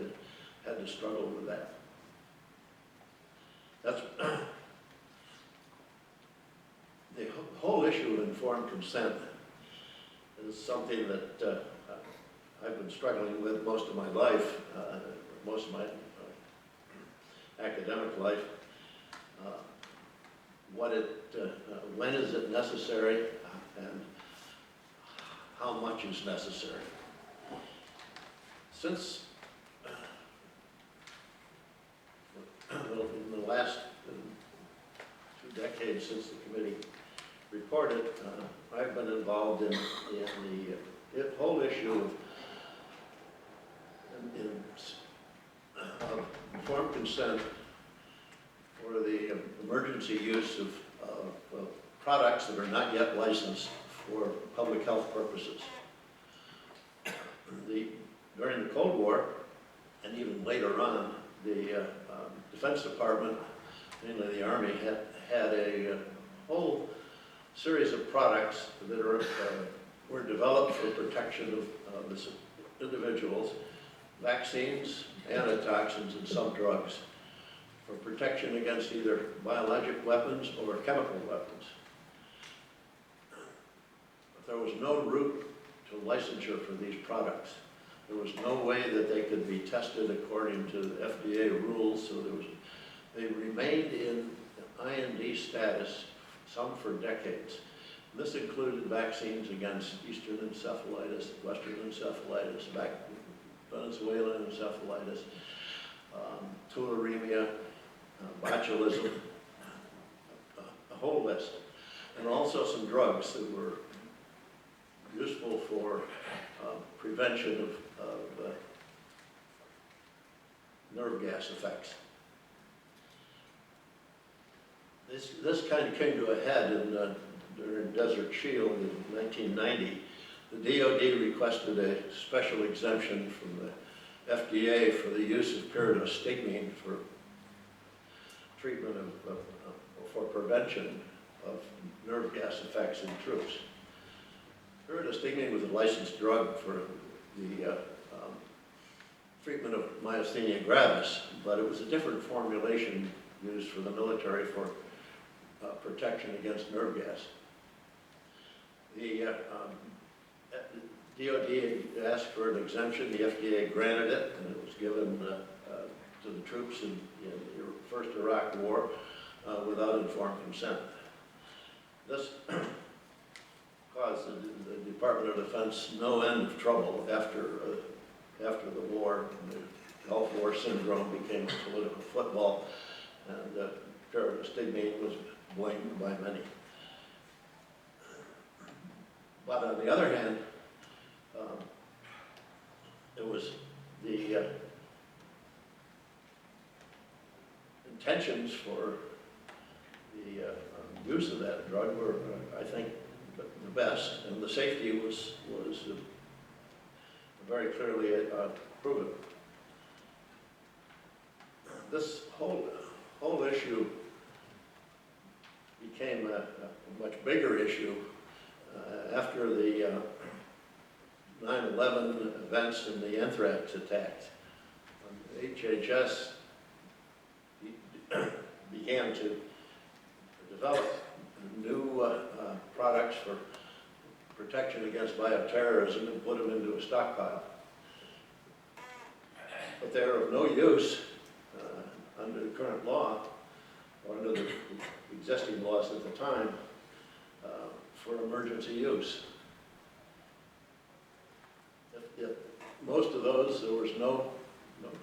to struggle with that. That's the whole issue of informed consent is something that I've been struggling with most of my life, most of my academic life. When is it necessary, and how much is necessary? Since in the last 2 decades since the committee reported, I've been involved in the whole issue of informed consent for the emergency use of products that are not yet licensed for public health purposes. During the Cold War, and even later on, the Defense Department, mainly the Army, had a whole series of products that were developed for protection of individuals, vaccines, antitoxins, and some drugs, for protection against either biologic weapons or chemical weapons. But there was no route to licensure for these products. There was no way that they could be tested according to the FDA rules, so they remained in IND status, some for decades. And this included vaccines against Eastern encephalitis, Western encephalitis, Venezuelan encephalitis, tularemia, botulism, a whole list. And also some drugs that were useful for prevention of nerve gas effects. This kind of came to a head during Desert Shield in 1990. The DoD requested a special exemption from the FDA for the use of pyridostigmine for treatment for prevention of nerve gas effects in troops. Pyridostigmine was a licensed drug for the treatment of myasthenia gravis, but it was a different formulation used for the military for protection against nerve gas. The DoD asked for an exemption, the FDA granted it, and it was given to the troops in the first Iraq War without informed consent. This caused the Department of Defense no end of trouble after the war. The Gulf War syndrome became a political football, and stigmate was blamed by many. But on the other hand, it was the intentions for the use of that drug were, I think, the best, and the safety was very clearly proven. This whole issue became a much bigger issue after the 9/11 events and the anthrax attacks. HHS began to develop new products for protection against bioterrorism and put them into a stockpile. But they are of no use under the current law, or under the existing laws at the time, for emergency use. If most of those, there was no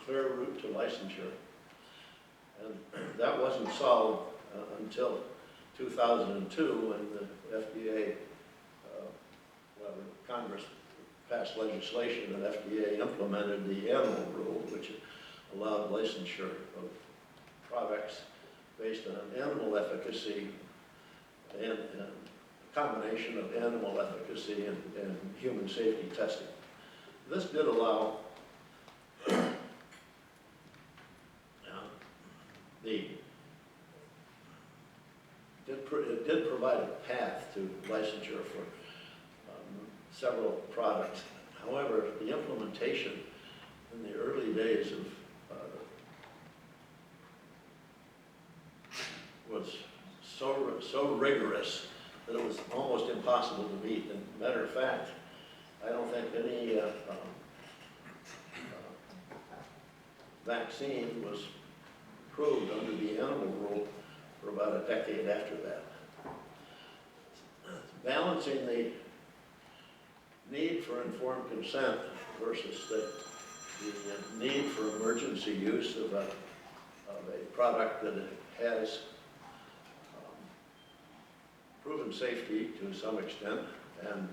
clear route to licensure. And that wasn't solved until 2002, when the FDA, Congress passed legislation and FDA implemented the animal rule, which allowed licensure of products based on animal efficacy and a combination of animal efficacy and human safety testing. This did allow it did provide a path to licensure for several products. However, the implementation in the early days of was so rigorous that it was almost impossible to meet. And matter of fact, I don't think any vaccine was approved under the animal rule for about a decade after that. Balancing the need for informed consent versus the need for emergency use of a product that has proven safety to some extent and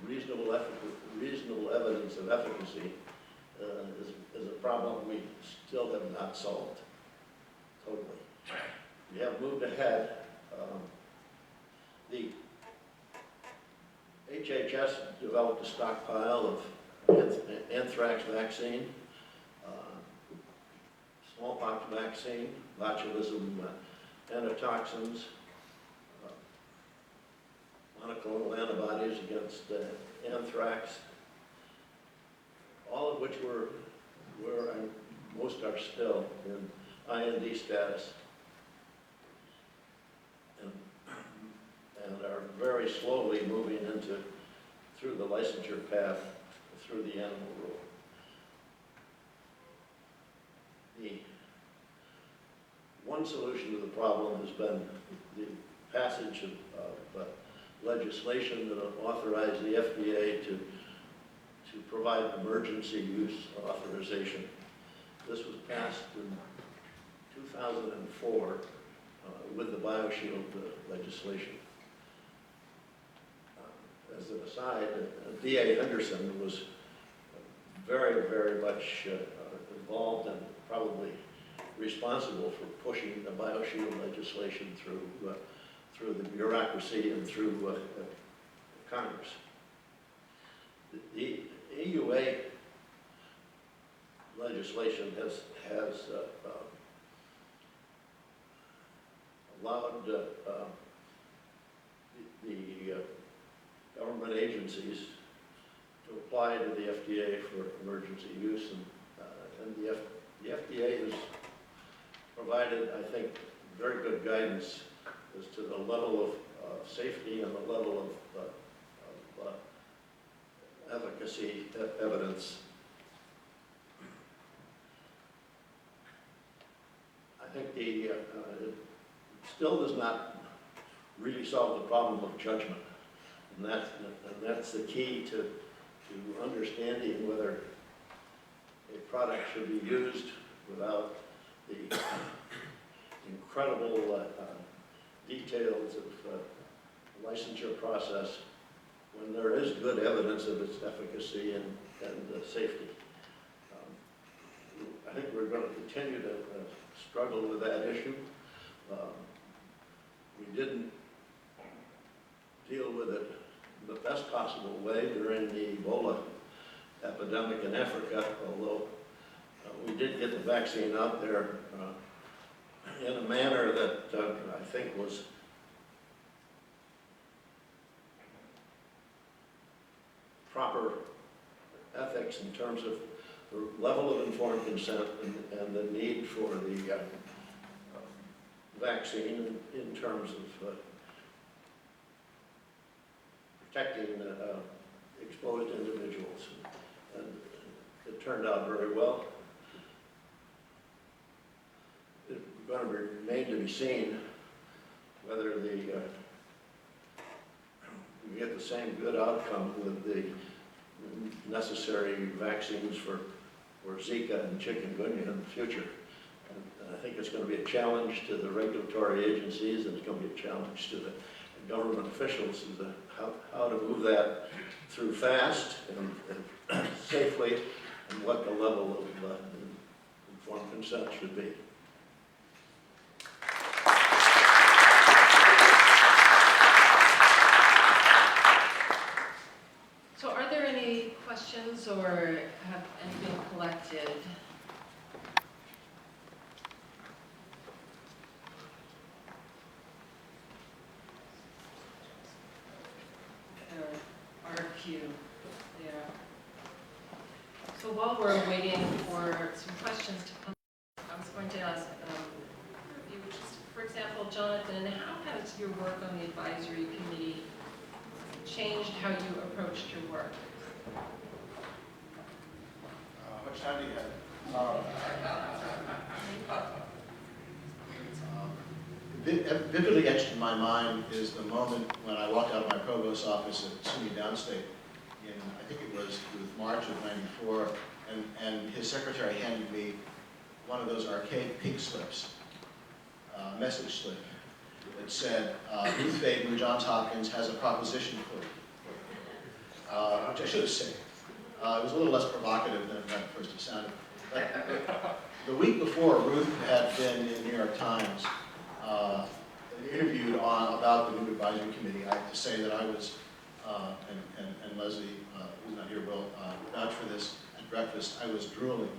reasonable evidence of efficacy is a problem we still have not solved totally. We have moved ahead. The HHS developed a stockpile of anthrax vaccine, smallpox vaccine, botulism antitoxins, monoclonal antibodies against anthrax, all of which were and most are still in IND status and are very slowly moving through the licensure path through the animal rule. The one solution to the problem has been the passage of legislation that authorized the FDA to provide emergency use authorization. This was passed in 2004 with the BioShield legislation. As an aside, D.A. Henderson was very, very much involved and probably responsible for pushing the BioShield legislation through the bureaucracy and through Congress. The EUA legislation has allowed the government agencies to apply to the FDA for emergency use, and the FDA has provided, I think, very good guidance as to the level of safety and the level of efficacy evidence. I think still does not really solve the problem of judgment. And that's the key to understanding whether a product should be used without the incredible details of the licensure process when there is good evidence of its efficacy and safety. I think we're going to continue to struggle with that issue. We didn't deal with it the best possible way during the Ebola epidemic in Africa, although we did get the vaccine out there in a manner that I think was proper ethics in terms of the level of informed consent and the need for the vaccine in terms of protecting exposed individuals. And it turned out very well. It's going to remain to be seen whether we get the same good outcome with the necessary vaccines for Zika and chikungunya in the future. And I think it's going to be a challenge to the regulatory agencies, and it's going to be a challenge to the government officials as to how to move that through fast and safely, and what the level of informed consent should be. So are there any questions or have anything collected? There are a few there. So while we're waiting for some questions to come, I was going to ask you, for example, Jonathan, how has your work on the advisory committee changed how you approached your work? How much time do you have? Vividly etched in my mind is the moment when I walked out of my provost's office at SUNY Downstate in, I think it was March of '94, and his secretary handed me one of those arcade pink slips, message slip, that said, Ruth Faden, Johns Hopkins, has a proposition for you, which I should have said. It was a little less provocative than it at first sounded. But the week before, Ruth had been in New York Times, interviewed about the new advisory committee. I have to say that I was, and Leslie, who's not here, will vouch for this at breakfast, I was drooling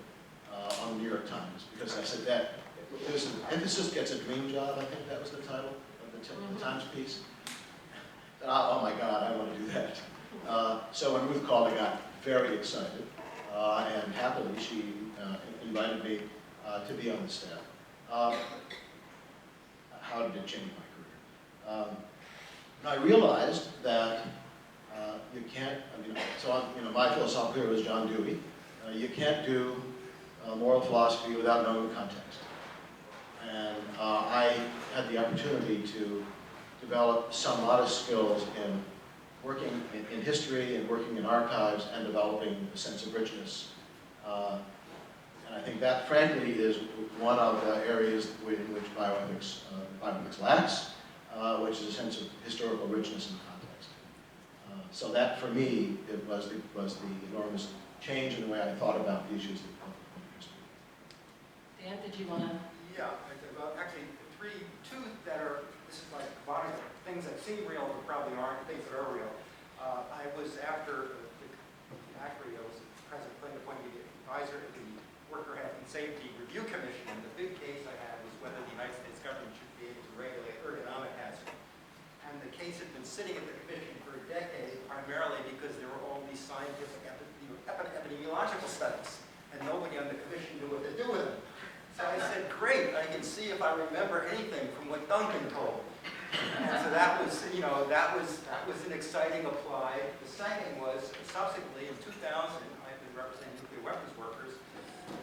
on the New York Times, because I said that, there's an emphasis gets a dream job, I think that was the title of the Times piece. Oh my God, I want to do that. So when Ruth called, I got very excited, and happily she invited me to be on the staff. How did it change my career? I realized that you can't, my philosophical hero was John Dewey. You can't do moral philosophy without knowing the context. And I had the opportunity to develop some modest skills in working in history and working in archives and developing a sense of richness. And I think that, frankly, is one of the areas in which bioethics lacks, which is a sense of historical richness and context. So that, for me, it was the enormous change in the way I thought about the issues of history. Dan, did you want to? Yeah, well, actually, two that are, this is like combining things that seem real but probably aren't, things that are real. I was after the ACHRE, I was President Clinton appointed the advisor to the Worker Health and Safety Review Commission, and the big case I had was whether the United States government should be able to regulate ergonomic hazard. And the case had been sitting at the commission for a decade, primarily because there were all these scientific epidemiological studies, and nobody on the commission knew what to do with them. So I said, great, I can see if I remember anything from what Duncan told. And so that was, that was an exciting apply. The second was, subsequently in 2000, I've been representing nuclear weapons workers.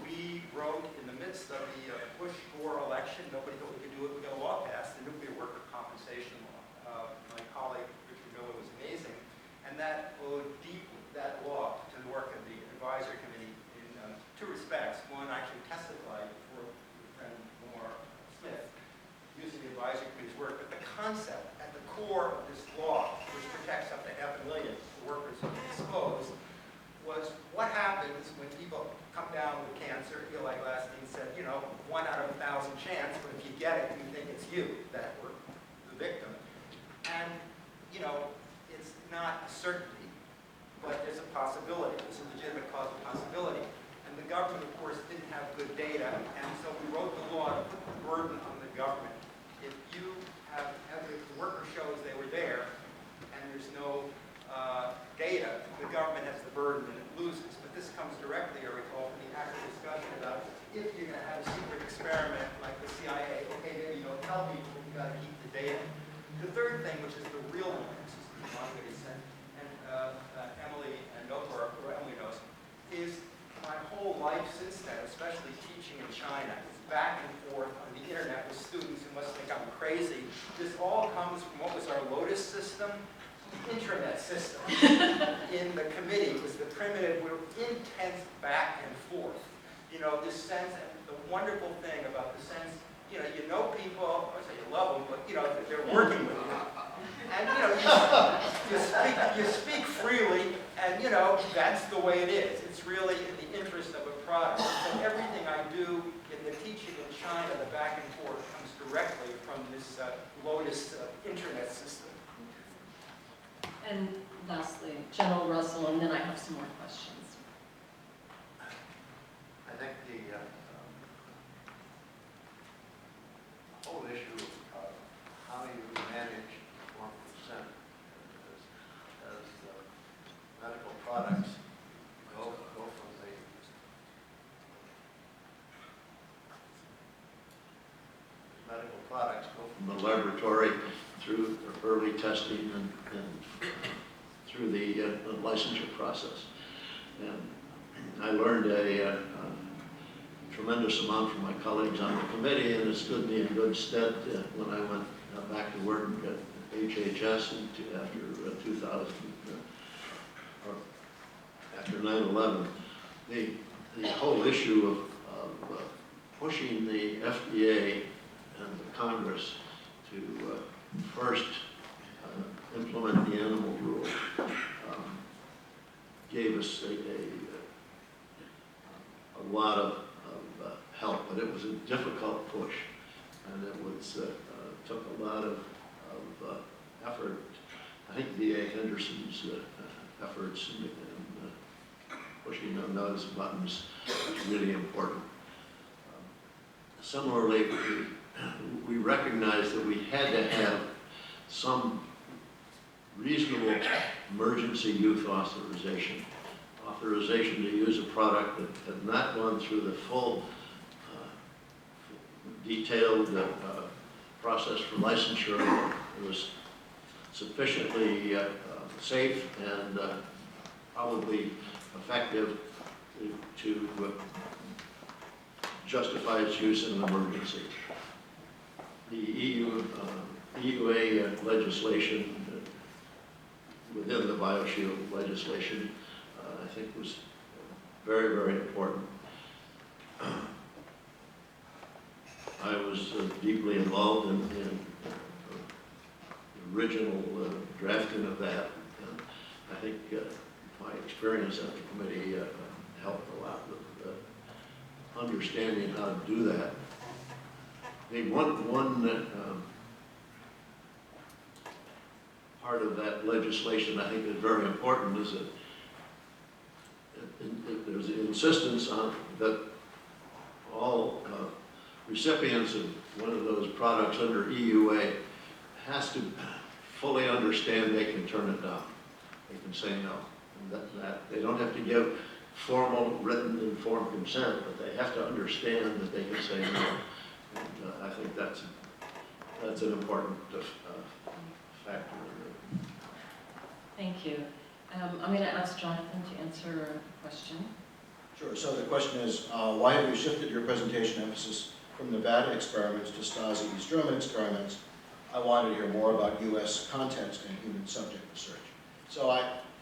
We wrote in the midst of the Bush-Gore election, nobody thought we could do it, we got a law passed, the Nuclear that owed that law to the work of the advisory committee in two respects. One, I actually testified for my friend Lamar Smith using the advisory committee's work, but the concept at the core of this law, which protects up to 500,000 workers exposed, was what happens when people come down with cancer. Eli Glasstein said, you know, 1 out of 1,000 chance, but if you get it, you think it's you that were the victim. And, you know, it's not a certainty, but there's a possibility. It's a legitimate causal possibility. And the government, of course, didn't have good data, and so we wrote the law to put the burden on the government. If you have evidence, the worker shows they were there, and there's no data, the government has the burden and it loses. But this comes directly, I recall, from the ACHRE discussion about if you're going to have a secret experiment like the CIA, okay, maybe you don't tell people, but you got to keep the data. The third thing, which is the real one, this is the one that he said, and Emily knows, is my whole life since then, especially teaching in China, is back and forth on the internet with students who must think I'm crazy. This all comes from what was our Lotus system? Intranet system. In the committee was the primitive, we were intense back and forth. You know, this sense, and the wonderful thing about the sense, you know people, I say you love them, but you know, they're working with you. And you know, you speak freely, and you know, that's the way it is. It's really in the interest of a product. So everything I do in the teaching in China, the back and forth, comes directly from this Lotus internet system. And lastly, General Russell, and then I have some more questions. I think the whole issue of how you manage informed consent as medical products go from the laboratory through early testing and through the licensure process. And I learned a tremendous amount from my colleagues on the committee, and it stood me in good stead when I went back to work at HHS after 2000, or after 9/11. The whole issue of pushing the FDA and the Congress to first implement the animal rule gave us a lot of help, but it was a difficult push, and it was took a lot of effort. I think D.A. Henderson's efforts in pushing on those buttons was really important. Similarly, we recognized that we had to have some reasonable emergency use authorization to use a product that had not gone through the full detailed process for licensure. It was sufficiently safe and probably effective to justify its use in an emergency. The EUA legislation within the BioShield legislation, I think was very, very important. I was deeply involved in the original drafting of that, and I think my experience at the committee helped a lot with understanding how to do that. The one part of that legislation I think is very important is that there's an insistence on that all recipients of one of those products under EUA has to fully understand they can turn it down. They can say no. And that they don't have to give formal, written, informed consent, but they have to understand that they can say no. And I think that's an important factor. Thank you. I'm going to ask Jonathan to answer a question. Sure. So the question is, why have you shifted your presentation emphasis from Nevada experiments to Stasi East German experiments? I wanted to hear more about U.S. context and human subject research. So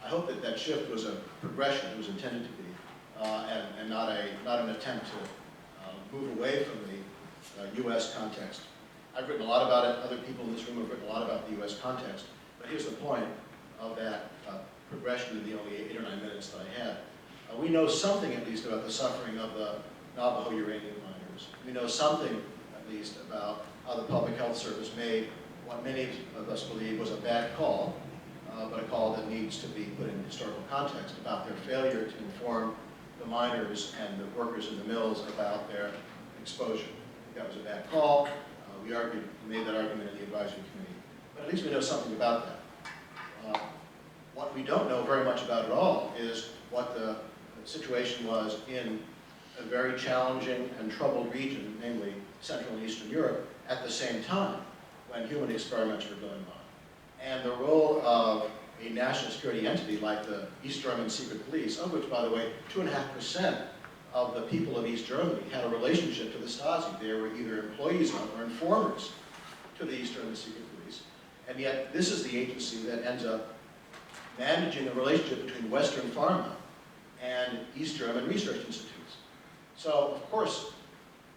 I hope that that shift was a progression, it was intended to be, and not an attempt to move away from the U.S. context. I've written a lot about it, other people in this room have written a lot about the U.S. context, but here's the point of that progression in the only 8 or 9 minutes that I had. We know something at least about the suffering of the Navajo uranium miners. We know something at least about how the Public Health Service made what many of us believe was a bad call, but a call that needs to be put in historical context about their failure to inform the miners and the workers in the mills about their exposure. That was a bad call. We made that argument in the advisory committee. But at least we know something about that. What we don't know very much about at all is what the situation was in a very challenging and troubled region, namely Central and Eastern Europe, at the same time when human experiments were going on. And the role of a national security entity like the East German secret police, of which, by the way, 2.5% of the people of East Germany had a relationship to the Stasi. They were either employees of or informers to the East German secret police. And yet, this is the agency that ends up managing the relationship between Western pharma and East German research institutes. So, of course,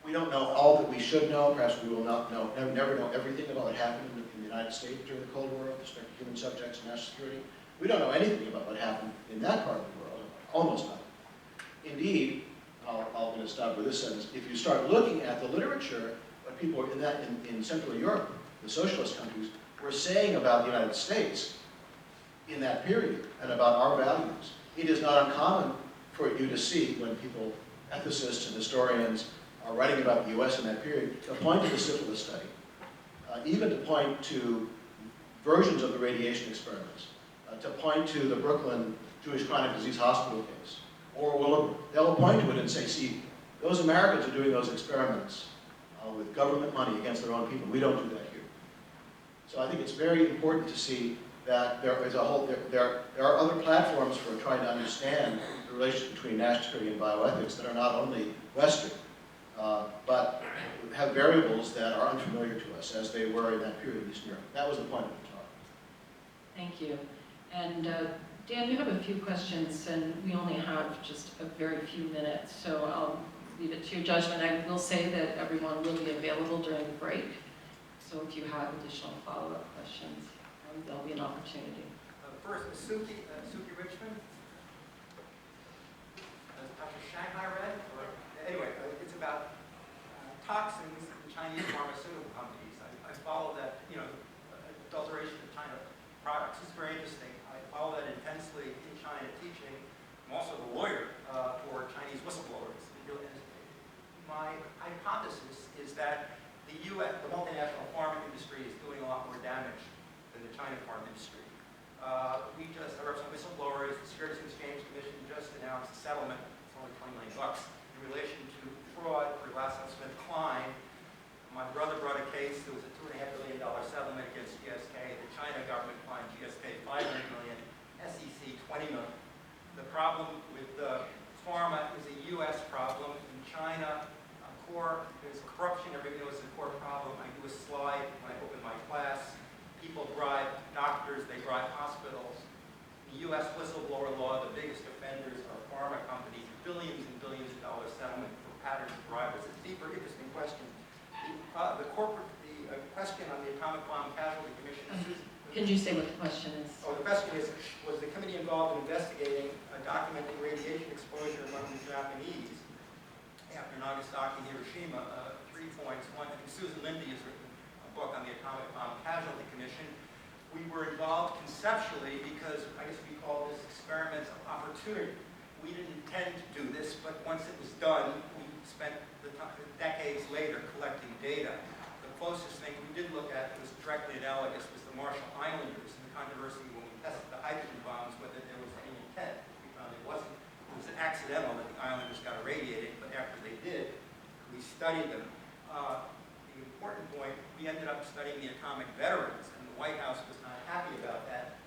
we don't know all that we should know. Perhaps we will not know, never know everything about what happened in the United States during the Cold War with respect to human subjects and national security. We don't know anything about what happened in that part of the world, almost nothing. Indeed, I'm going to stop with this sentence. If you start looking at the literature, what people in Central Europe, the socialist countries, were saying about the United States in that period and about our values, it is not uncommon for you to see when people, ethicists and historians, are writing about the U.S. in that period, to point to the syphilis study, even to point to versions of the radiation experiments, to point to the Brooklyn Jewish Chronic Disease Hospital case, or they'll point to it and say, see, those Americans are doing those experiments with government money against their own people. We don't do that here. So I think it's very important to see that there are other platforms for trying to understand the relationship between national security and bioethics that are not only Western, but have variables that are unfamiliar to us, as they were in that period in Eastern Europe. That was the point of the talk. Thank you. And Dan, you have a few questions, and we only have just a very few minutes, so I'll leave it to your judgment. I will say that everyone will be available during the break, so if you have additional follow-up questions, there'll be an opportunity. First, Suki Richmond. Dr. Shanghai read? Anyway, it's about toxins in Chinese pharmaceutical companies. I follow that, adulteration of China products. It's very interesting. I follow that intensely in China teaching. I'm also the lawyer for Chinese whistleblowers. My hypothesis is that the U.S., the multinational pharma industry, is doing a lot more damage than the China pharma industry. I represent whistleblowers. The Securities and Exchange Commission just announced a settlement. It's only $20 million in relation to fraud for GlaxoSmithKline. My brother brought a case. There was a $2.5 billion settlement against GSK. The China government fined GSK $500 million, SEC $20 million. The problem with pharma is a U.S. problem. In China, there's corruption. Everybody knows it's a core problem. I do a slide when I open my class. People bribe doctors. They bribe hospitals. In the U.S. whistleblower law, the biggest offenders are pharma companies. Billions and billions of dollars settlement for patterns of bribes. It's a deeper, interesting question. The question on the Atomic Bomb Casualty Commission. Can you say what the question is? Oh, the question is, was the committee involved in investigating documenting radiation exposure among the Japanese after Nagasaki and Hiroshima? 3 points. One, I think Susan Lindy has written a book on the Atomic Bomb Casualty Commission. We were involved conceptually because I guess we call this experiments of opportunity. We didn't intend to do this, but once it was done, we spent decades later collecting data. The closest thing we did look at that was directly analogous was the Marshall Islanders and the controversy when we tested the hydrogen bombs, whether there was any intent. We found it wasn't. It was accidental that the islanders got irradiated, but after they did, we studied them. The important point, we ended up studying the atomic veterans, and the White House was not happy about that.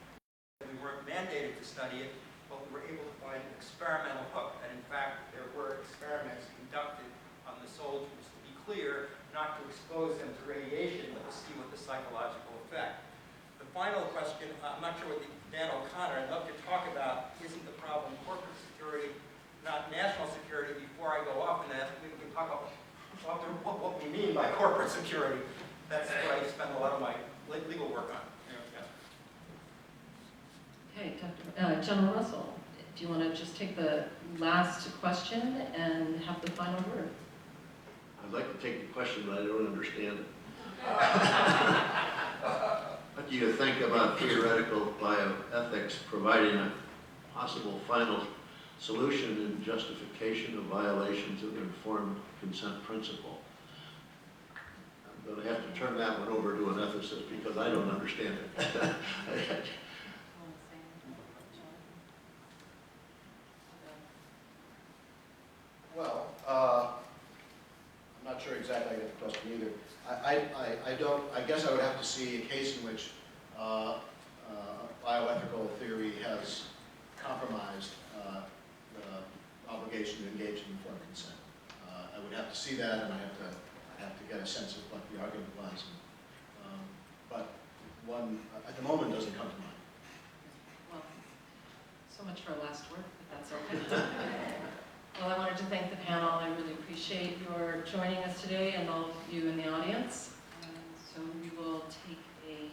We weren't mandated to study it, but we were able to find an experimental hook, that in fact there were experiments conducted on the soldiers, to be clear, not to expose them to radiation, but to see what the psychological effect. The final question, I'm not sure what Dan O'Connor, I'd love to talk about, isn't the problem corporate security, not national security, before I go off, and then we can talk about what we mean by corporate security. That's what I spend a lot of my legal work on. Okay, General Russell, do you want to just take the last question and have the final word? I'd like to take the question, but I don't understand it. What do you think about theoretical bioethics providing a possible final solution and justification of violations of the informed consent principle? I'm going to have to turn that one over to an ethicist because I don't understand it. Well, I'm not sure exactly I get the question either. I guess I would have to see a case in which bioethical theory has compromised the obligation to engage in informed consent. I would have to see that, and I have to get a sense of what the argument was. But one at the moment doesn't come to mind. Well, so much for a last word, if that's okay. Well, I wanted to thank the panel. I really appreciate your joining us today and all of you in the audience. So we will take a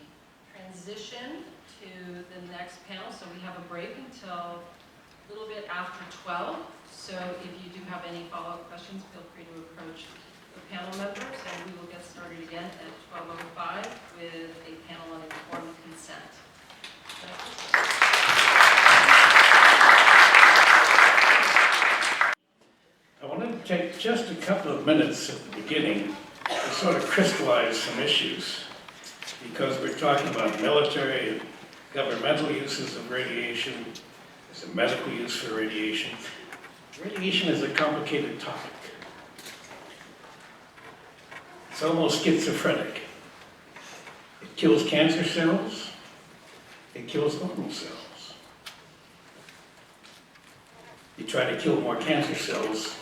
transition to the next panel. So we have a break until a little bit after 12. So if you do have any follow-up questions, feel free to approach the panel members, and we will get started again at 12:05 with a panel on informed consent. I wanted to take just a couple of minutes at the beginning to sort of crystallize some issues, because we're talking about military and governmental uses of radiation, there's a medical use for radiation. Radiation is a complicated topic. It's almost schizophrenic. It kills cancer cells, it kills normal cells. You try to kill more cancer cells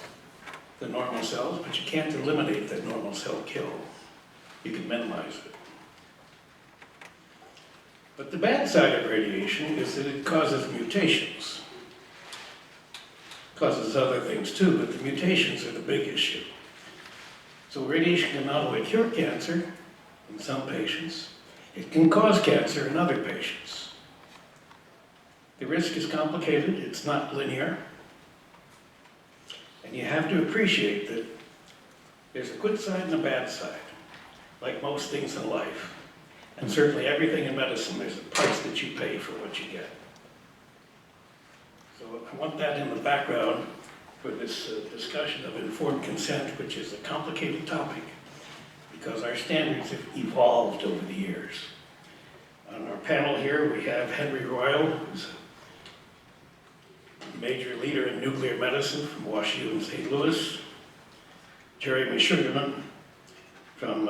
than normal cells, but you can't eliminate that normal cell kill. You can minimize it. But the bad side of radiation is that it causes mutations. It causes other things too, but the mutations are the big issue. So radiation can not only cure cancer in some patients, it can cause cancer in other patients. The risk is complicated, it's not linear. And you have to appreciate that there's a good side and a bad side, like most things in life. And certainly everything in medicine, there's a price that you pay for what you get. So I want that in the background for this discussion of informed consent, which is a complicated topic because our standards have evolved over the years. On our panel here, we have Henry Royal, who's a major leader in nuclear medicine from WashU and St. Louis, Jerry Meshuggah from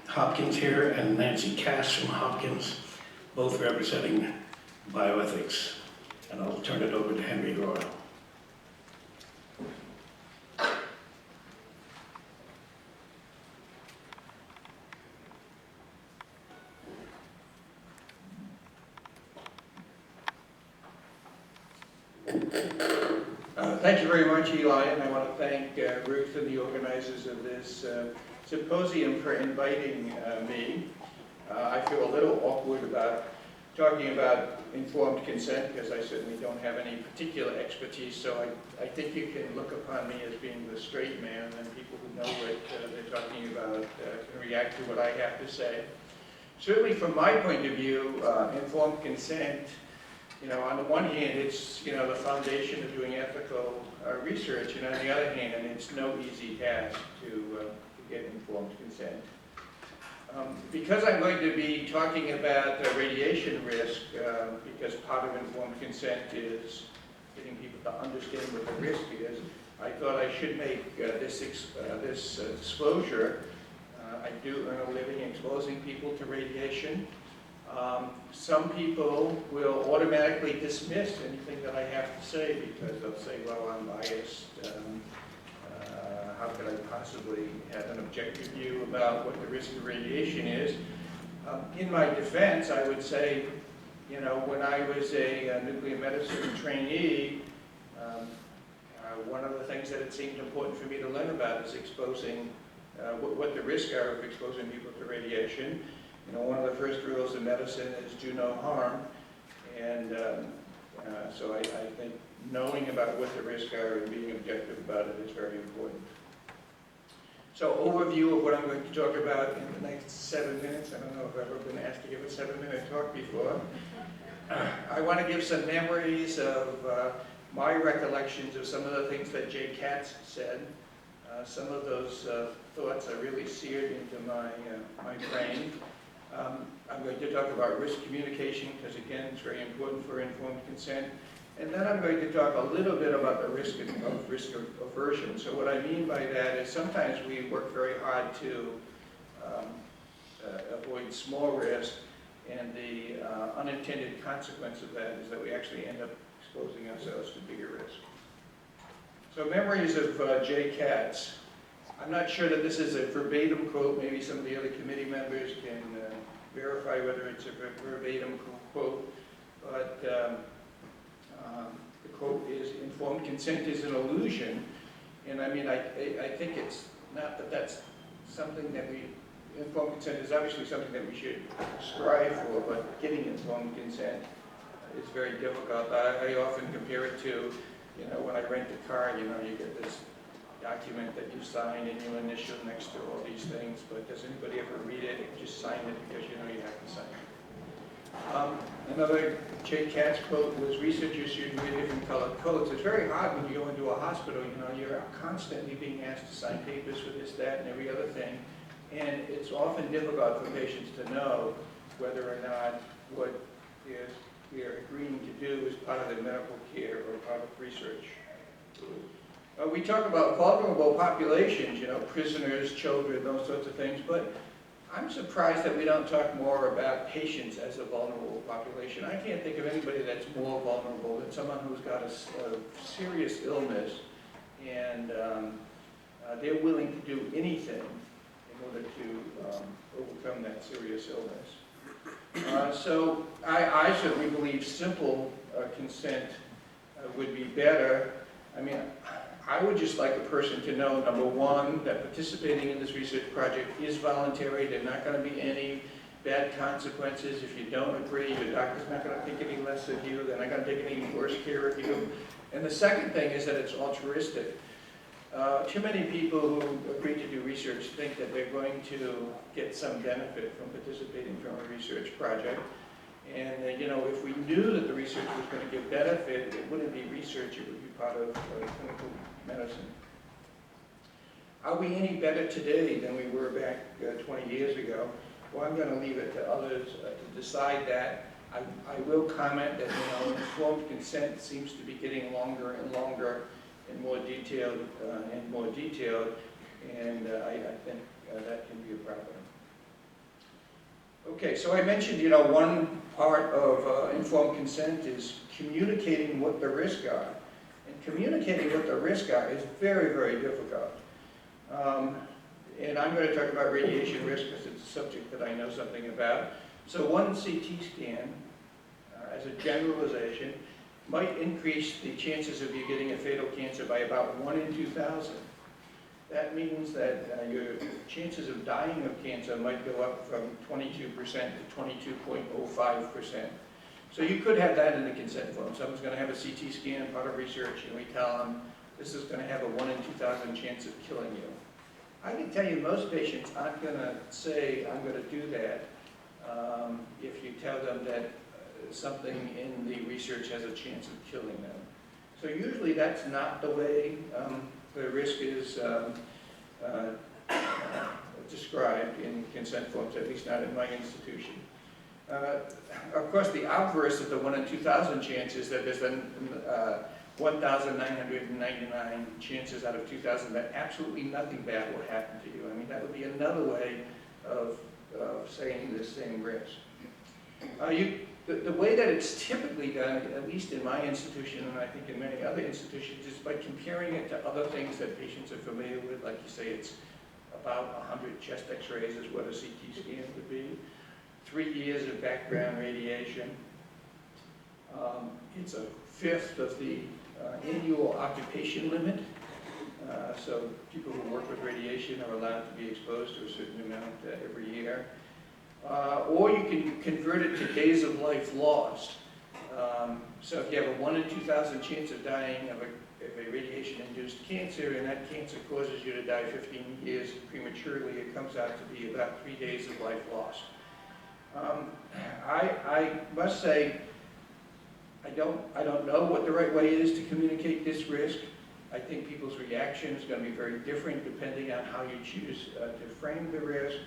Hopkins here, and Nancy Cass from Hopkins, both representing bioethics. And I'll turn it over to Henry Royal. Thank you very much, Eli, and I want to thank Ruth and the organizers of this symposium for inviting me. I feel a little awkward about talking about informed consent because I certainly don't have any particular expertise, so I think you can look upon me as being the straight man, and people who know what they're talking about can react to what I have to say. Certainly from my point of view, informed consent, on the one hand, it's, the foundation of doing ethical research, and on the other hand, it's no easy task to get informed consent. Because I'm going to be talking about radiation risk, because part of informed consent is getting people to understand what the risk is, I thought I should make this disclosure. I do earn a living exposing people to radiation. Some people will automatically dismiss anything that I have to say because they'll say, well, I'm biased. How could I possibly have an objective view about what the risk of radiation is? In my defense, I would say, you know, when I was a nuclear medicine trainee, one of the things that it seemed important for me to learn about is exposing, what the risks are of exposing people to radiation. You know, one of the first rules of medicine is do no harm, and so I think knowing about what the risks are and being objective about it is very important. So overview of what I'm going to talk about in the next 7 minutes. I don't know if I've ever been asked to give a 7-minute talk before. I want to give some memories of my recollections of some of the things that Jay Katz said. Some of those thoughts are really seared into my brain. I'm going to talk about risk communication, because again, it's very important for informed consent. And then I'm going to talk a little bit about the risk aversion. So what I mean by that is sometimes we work very hard to avoid small risk, and the unintended consequence of that is that we actually end up exposing ourselves to bigger risk. So memories of Jay Katz. I'm not sure that this is a verbatim quote. Maybe some of the other committee members can verify whether it's a verbatim quote, but the quote is, "Informed consent is an illusion." And I mean, I think it's not that that's something that informed consent is obviously something that we should strive for, but getting informed consent is very difficult. I often compare it to, you know, when I rent a car, you know, you get this document that you sign and you initial next to all these things, but does anybody ever read it? You just sign it because you know you have to sign it. Another Jay Katz quote was, "Researchers should read different colored codes." It's very hard when you go into a hospital, you know, you're constantly being asked to sign papers for this, that, and every other thing. And it's often difficult for patients to know whether or not what they're agreeing to do is part of their medical care or part of research. We talk about vulnerable populations, you know, prisoners, children, those sorts of things, but I'm surprised that we don't talk more about patients as a vulnerable population. I can't think of anybody that's more vulnerable than someone who's got a serious illness, and they're willing to do anything in order to overcome that serious illness. So I certainly believe simple consent would be better. I mean, I would just like a person to know, number one, that participating in this research project is voluntary. There are not going to be any bad consequences. If you don't agree, your doctor's not going to think any less of you. They're not going to take any worse care of you. And the second thing is that it's altruistic. Too many people who agree to do research think that they're going to get some benefit from participating from a research project. And you know, if we knew that the research was going to give benefit, it wouldn't be research, it would be part of clinical medicine. Are we any better today than we were back 20 years ago? Well, I'm going to leave it to others to decide that. I will comment that, you know, informed consent seems to be getting longer and longer and more detailed and I think that can be a problem. Okay, so I mentioned, you know, one part of informed consent is communicating what the risks are. And communicating what the risks are is very, very difficult. And I'm going to talk about radiation risk because it's a subject that I know something about. So one CT scan, as a generalization, might increase the chances of you getting a fatal cancer by about 1 in 2,000. That means that your chances of dying of cancer might go up from 22% to 22.05%. So you could have that in the consent form. Someone's going to have a CT scan, part of research, and we tell them this is going to have a 1 in 2,000 chance of killing you. I can tell you most patients aren't going to say, I'm going to do that, if you tell them that something in the research has a chance of killing them. So usually that's not the way the risk is described in consent forms, at least not in my institution. Of course, the obverse of the 1 in 2,000 chance is that there's 1,999 chances out of 2,000 that absolutely nothing bad will happen to you. I mean, that would be another way of saying the same risk. The way that it's typically done, at least in my institution, and I think in many other institutions, is by comparing it to other things that patients are familiar with. Like you say, it's about 100 chest x-rays is what a CT scan would be. 3 years of background radiation. It's a fifth of the annual occupation limit. So people who work with radiation are allowed to be exposed to a certain amount every year. Or you can convert it to days of life lost. So if you have a 1 in 2,000 chance of dying of a radiation-induced cancer, and that cancer causes you to die 15 years prematurely, it comes out to be about 3 days of life lost. I must say, I don't know what the right way is to communicate this risk. I think people's reaction is going to be very different depending on how you choose to frame the risk.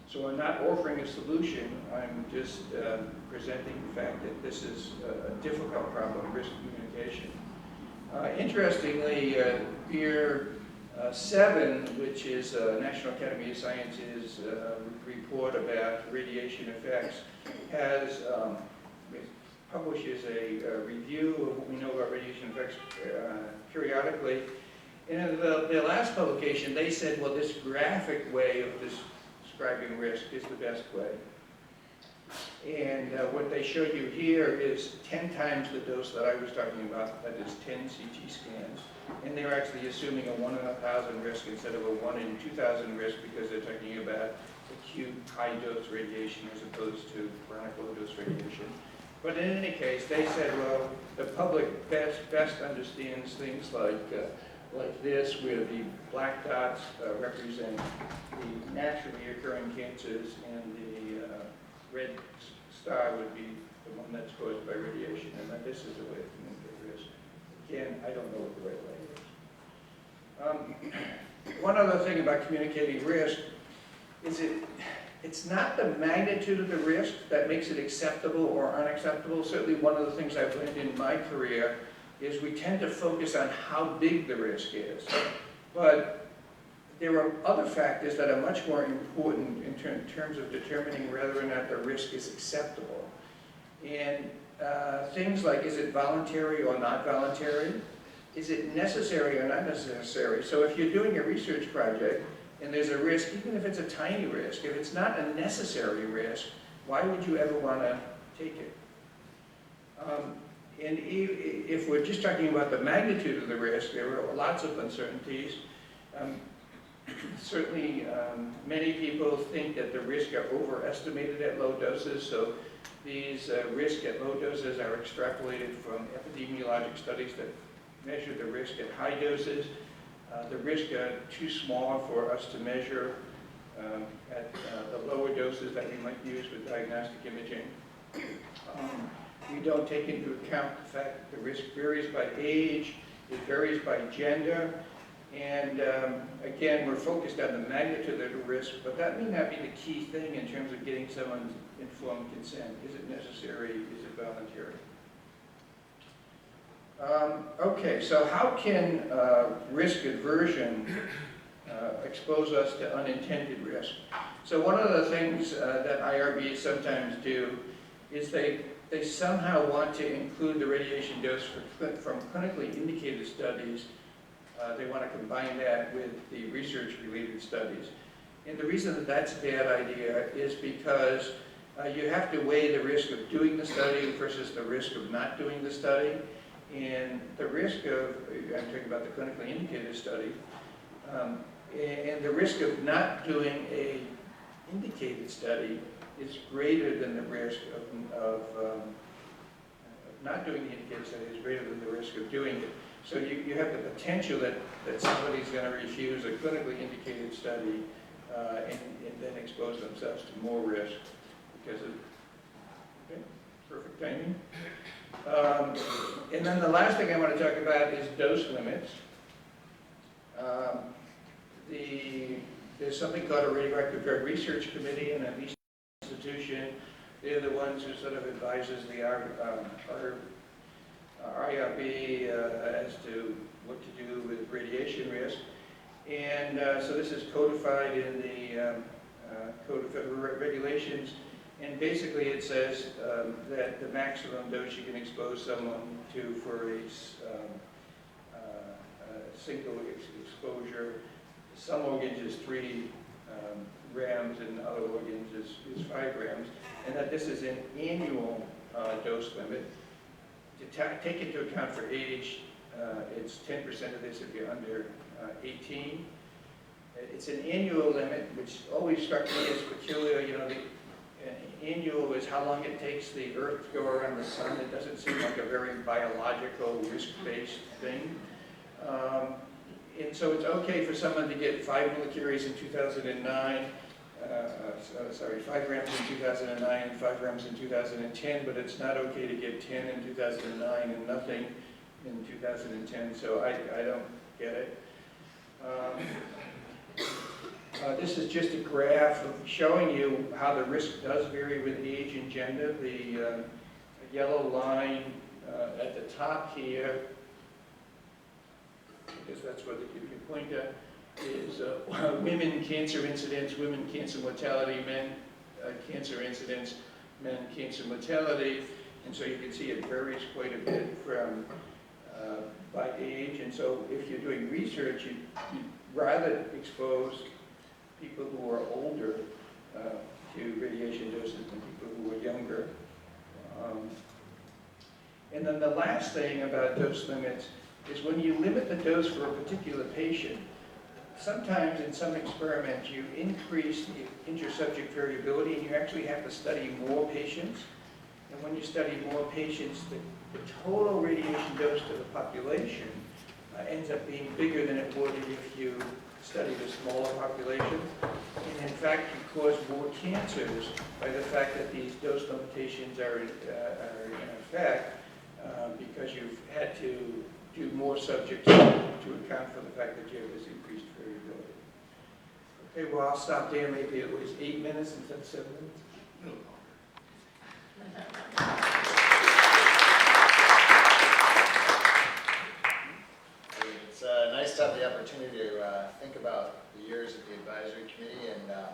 So I'm not offering a solution, I'm just presenting the fact that this is a difficult problem, risk communication. Interestingly, Year 7, which is National Academy of Sciences report about radiation effects, has publishes a review of what we know about radiation effects periodically. And in the last publication, they said, well, this graphic way of describing risk is the best way. And what they show you here is 10 times the dose that I was talking about, that is 10 CT scans. And they're actually assuming a 1 in 1,000 risk instead of a 1 in 2,000 risk because they're talking about acute high-dose radiation as opposed to chronic low-dose radiation. But in any case, they said, well, the public best understands things like this, where the black dots represent the naturally occurring cancers, and the red star would be the one that's caused by radiation, and that this is a way of communicating risk. Again, I don't know what the right way is. One other thing about communicating risk is it's not the magnitude of the risk that makes it acceptable or unacceptable. Certainly one of the things I've learned in my career is we tend to focus on how big the risk is. But there are other factors that are much more important in terms of determining whether or not the risk is acceptable. And things like, is it voluntary or not voluntary? Is it necessary or not necessary? So if you're doing a research project and there's a risk, even if it's a tiny risk, if it's not a necessary risk, why would you ever want to take it? And if we're just talking about the magnitude of the risk, there are lots of uncertainties. Certainly, many people think that the risks are overestimated at low doses, so these risks at low doses are extrapolated from epidemiologic studies that measure the risk at high doses. The risks are too small for us to measure at the lower doses that we might use with diagnostic imaging. We don't take into account the fact that the risk varies by age, it varies by gender, and again, we're focused on the magnitude of the risk, but that may not be the key thing in terms of getting someone's informed consent. Is it necessary? Is it voluntary? Okay, so how can risk aversion expose us to unintended risk? So one of the things that IRBs sometimes do is they somehow want to include the radiation dose from clinically indicated studies. They want to combine that with the research-related studies. And the reason that that's a bad idea is because you have to weigh the risk of doing the study versus the risk of not doing the study. And the risk of, I'm talking about the clinically indicated study, and the risk of not doing a indicated study is greater than the risk of not doing the indicated study is greater than the risk of doing it. So you have the potential that somebody's going to refuse a clinically indicated study and then expose themselves to more risk because of, okay, perfect timing. And then the last thing I want to talk about is dose limits. There's something called a Radioactive Drug Research Committee in at least institution. They're the ones who sort of advises the IRB as to what to do with radiation risk. And so this is codified in the Code of Federal Regulations. And basically it says that the maximum dose you can expose someone to for a single exposure, some organs is 3 grams in other organs is 5 grams, and that this is an annual dose limit. To take into account for age, it's 10% of this if you're under 18. It's an annual limit, which always struck me as peculiar. You know, the annual is how long it takes the Earth to go around the sun. It doesn't seem like a very biological, risk-based thing. And so it's okay for someone to get 5 millicuries in 2009, 5 grams in 2009 and 5 grams in 2010, but it's not okay to get 10 in 2009 and nothing in 2010, so I don't get it. This is just a graph of showing you how the risk does vary with age and gender. The yellow line at the top here, I guess that's what you point at, is women cancer incidence, women cancer mortality, men cancer incidence, men cancer mortality. And so you can see it varies quite a bit from by age. And so if you're doing research, you'd rather expose people who are older to radiation doses than people who are younger. And then the last thing about dose limits is when you limit the dose for a particular patient, sometimes in some experiments you increase the intersubject variability and you actually have to study more patients. And when you study more patients, the total radiation dose to the population ends up being bigger than it would if you studied a smaller population. And in fact, you cause more cancers by the fact that these dose limitations are in effect because you've had to do more subjects to account for the fact that you have this increased variability. Okay, well, I'll stop there. Maybe it was 8 minutes instead of 7 minutes. It's nice to have the opportunity to think about the years at the advisory committee and the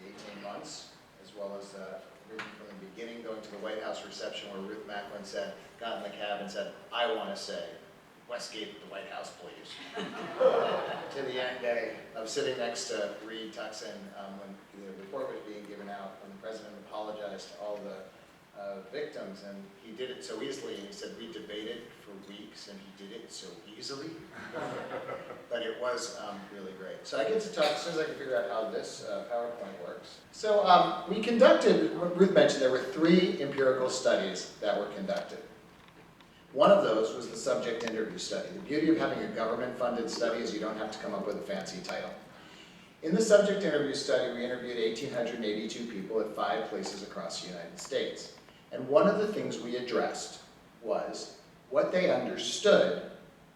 18 months, as well as everything from the beginning, going to the White House reception where Ruth Macklin got in the cab and said, "I want to say, Westgate at the White House, please." To the end day of sitting next to Reed Tuxen when the report was being given out, and the president apologized to all the victims, and he did it so easily, and he said, "We debated for weeks, and he did it so easily." But it was really great. So I get to talk as soon as I can figure out how this PowerPoint works. So we conducted, what Ruth mentioned, there were 3 empirical studies that were conducted. One of those was the subject interview study. The beauty of having a government-funded study is you don't have to come up with a fancy title. In the subject interview study, we interviewed 1,882 people at 5 places across the United States. And one of the things we addressed was what they understood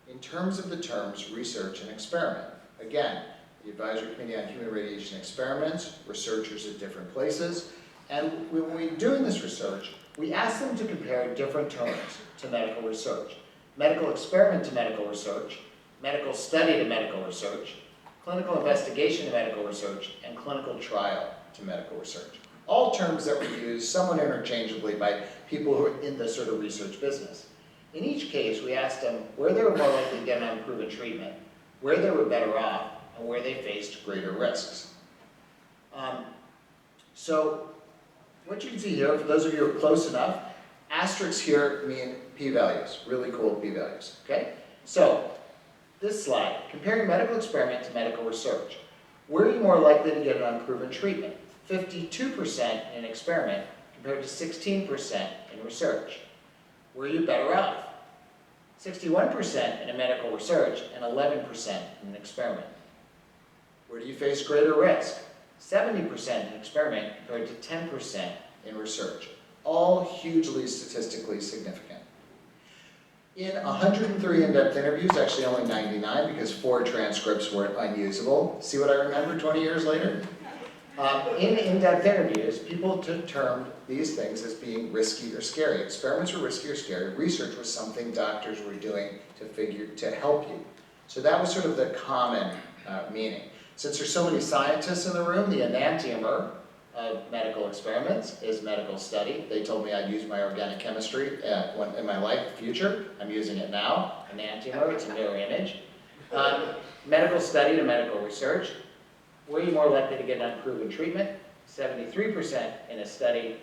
in terms of the terms research and experiment. Again, the Advisory Committee on Human Radiation Experiments, researchers at different places. And when we were doing this research, we asked them to compare different terms to medical research. Medical experiment to medical research, medical study to medical research, clinical investigation to medical research, and clinical trial to medical research. All terms that were used somewhat interchangeably by people who are in the sort of research business. In each case, we asked them where they were more likely to get an unproven treatment, where they were better off, and where they faced greater risks. So what you can see here, for those of you who are close enough, asterisks here mean p-values, really cool p-values, okay? So, this slide, comparing medical experiment to medical research. Where are you more likely to get an unproven treatment? 52% in experiment compared to 16% in research. Where are you better off? 61% in a medical research and 11% in an experiment. Where do you face greater risk? 70% in experiment compared to 10% in research. All hugely statistically significant. In 103 in-depth interviews, actually only 99 because 4 transcripts were unusable. See what I remember 20 years later? In in-depth interviews, people termed these things as being risky or scary. Experiments were risky or scary. Research was something doctors were doing to help you. So that was sort of the common meaning. Since there's so many scientists in the room, the enantiomer of medical experiments is medical study. They told me I'd use my organic chemistry in my life future. I'm using it now. Enantiomer, it's a mirror image. Medical study to medical research. Were you more likely to get unproven treatment? 73% in a study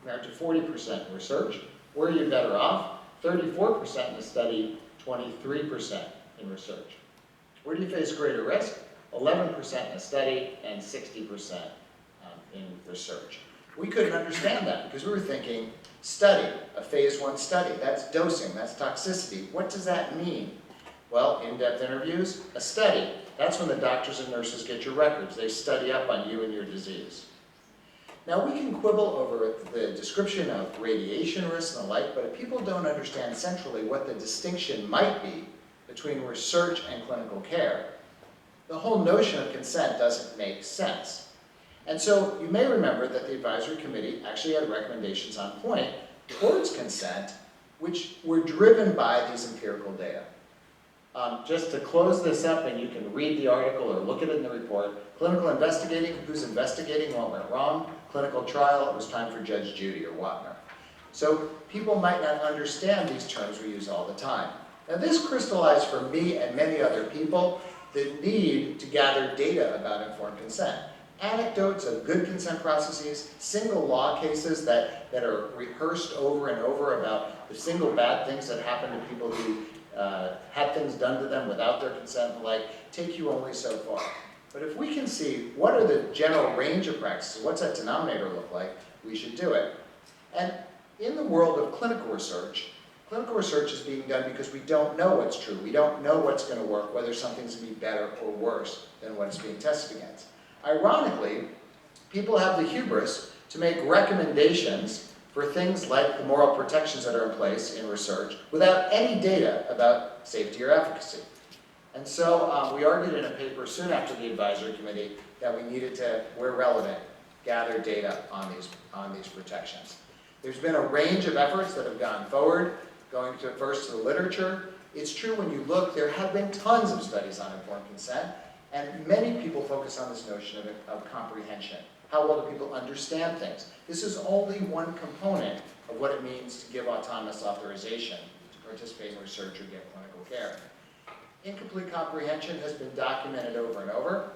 compared to 40% in research. Were you better off? 34% in a study, 23% in research. Where do you face greater risk? 11% in a study and 60% in research. We couldn't understand that because we were thinking, study, a phase 1 study, that's dosing, that's toxicity. What does that mean? Well, in-depth interviews, a study. That's when the doctors and nurses get your records. They study up on you and your disease. Now, we can quibble over the description of radiation risks and the like, but if people don't understand centrally what the distinction might be between research and clinical care, the whole notion of consent doesn't make sense. And so you may remember that the advisory committee actually had recommendations on point towards consent, which were driven by these empirical data. Just to close this up, and you can read the article or look at it in the report, clinical investigating, who's investigating what went wrong, clinical trial, it was time for Judge Judy or Wapner. So people might not understand these terms we use all the time. Now this crystallized for me and many other people the need to gather data about informed consent. Anecdotes of good consent processes, single law cases that are rehearsed over and over about the single bad things that happen to people who had things done to them without their consent and the like, take you only so far. But if we can see what are the general range of practices, what's that denominator look like, we should do it. And in the world of clinical research is being done because we don't know what's true. We don't know what's going to work, whether something's going to be better or worse than what it's being tested against. Ironically, people have the hubris to make recommendations for things like the moral protections that are in place in research without any data about safety or efficacy. And so we argued in a paper soon after the advisory committee that we needed to, where relevant, gather data on these protections. There's been a range of efforts that have gone forward, going first to the literature. It's true when you look, there have been tons of studies on informed consent, and many people focus on this notion of comprehension. How well do people understand things? This is only one component of what it means to give autonomous authorization to participate in research or get clinical care. Incomplete comprehension has been documented over and over.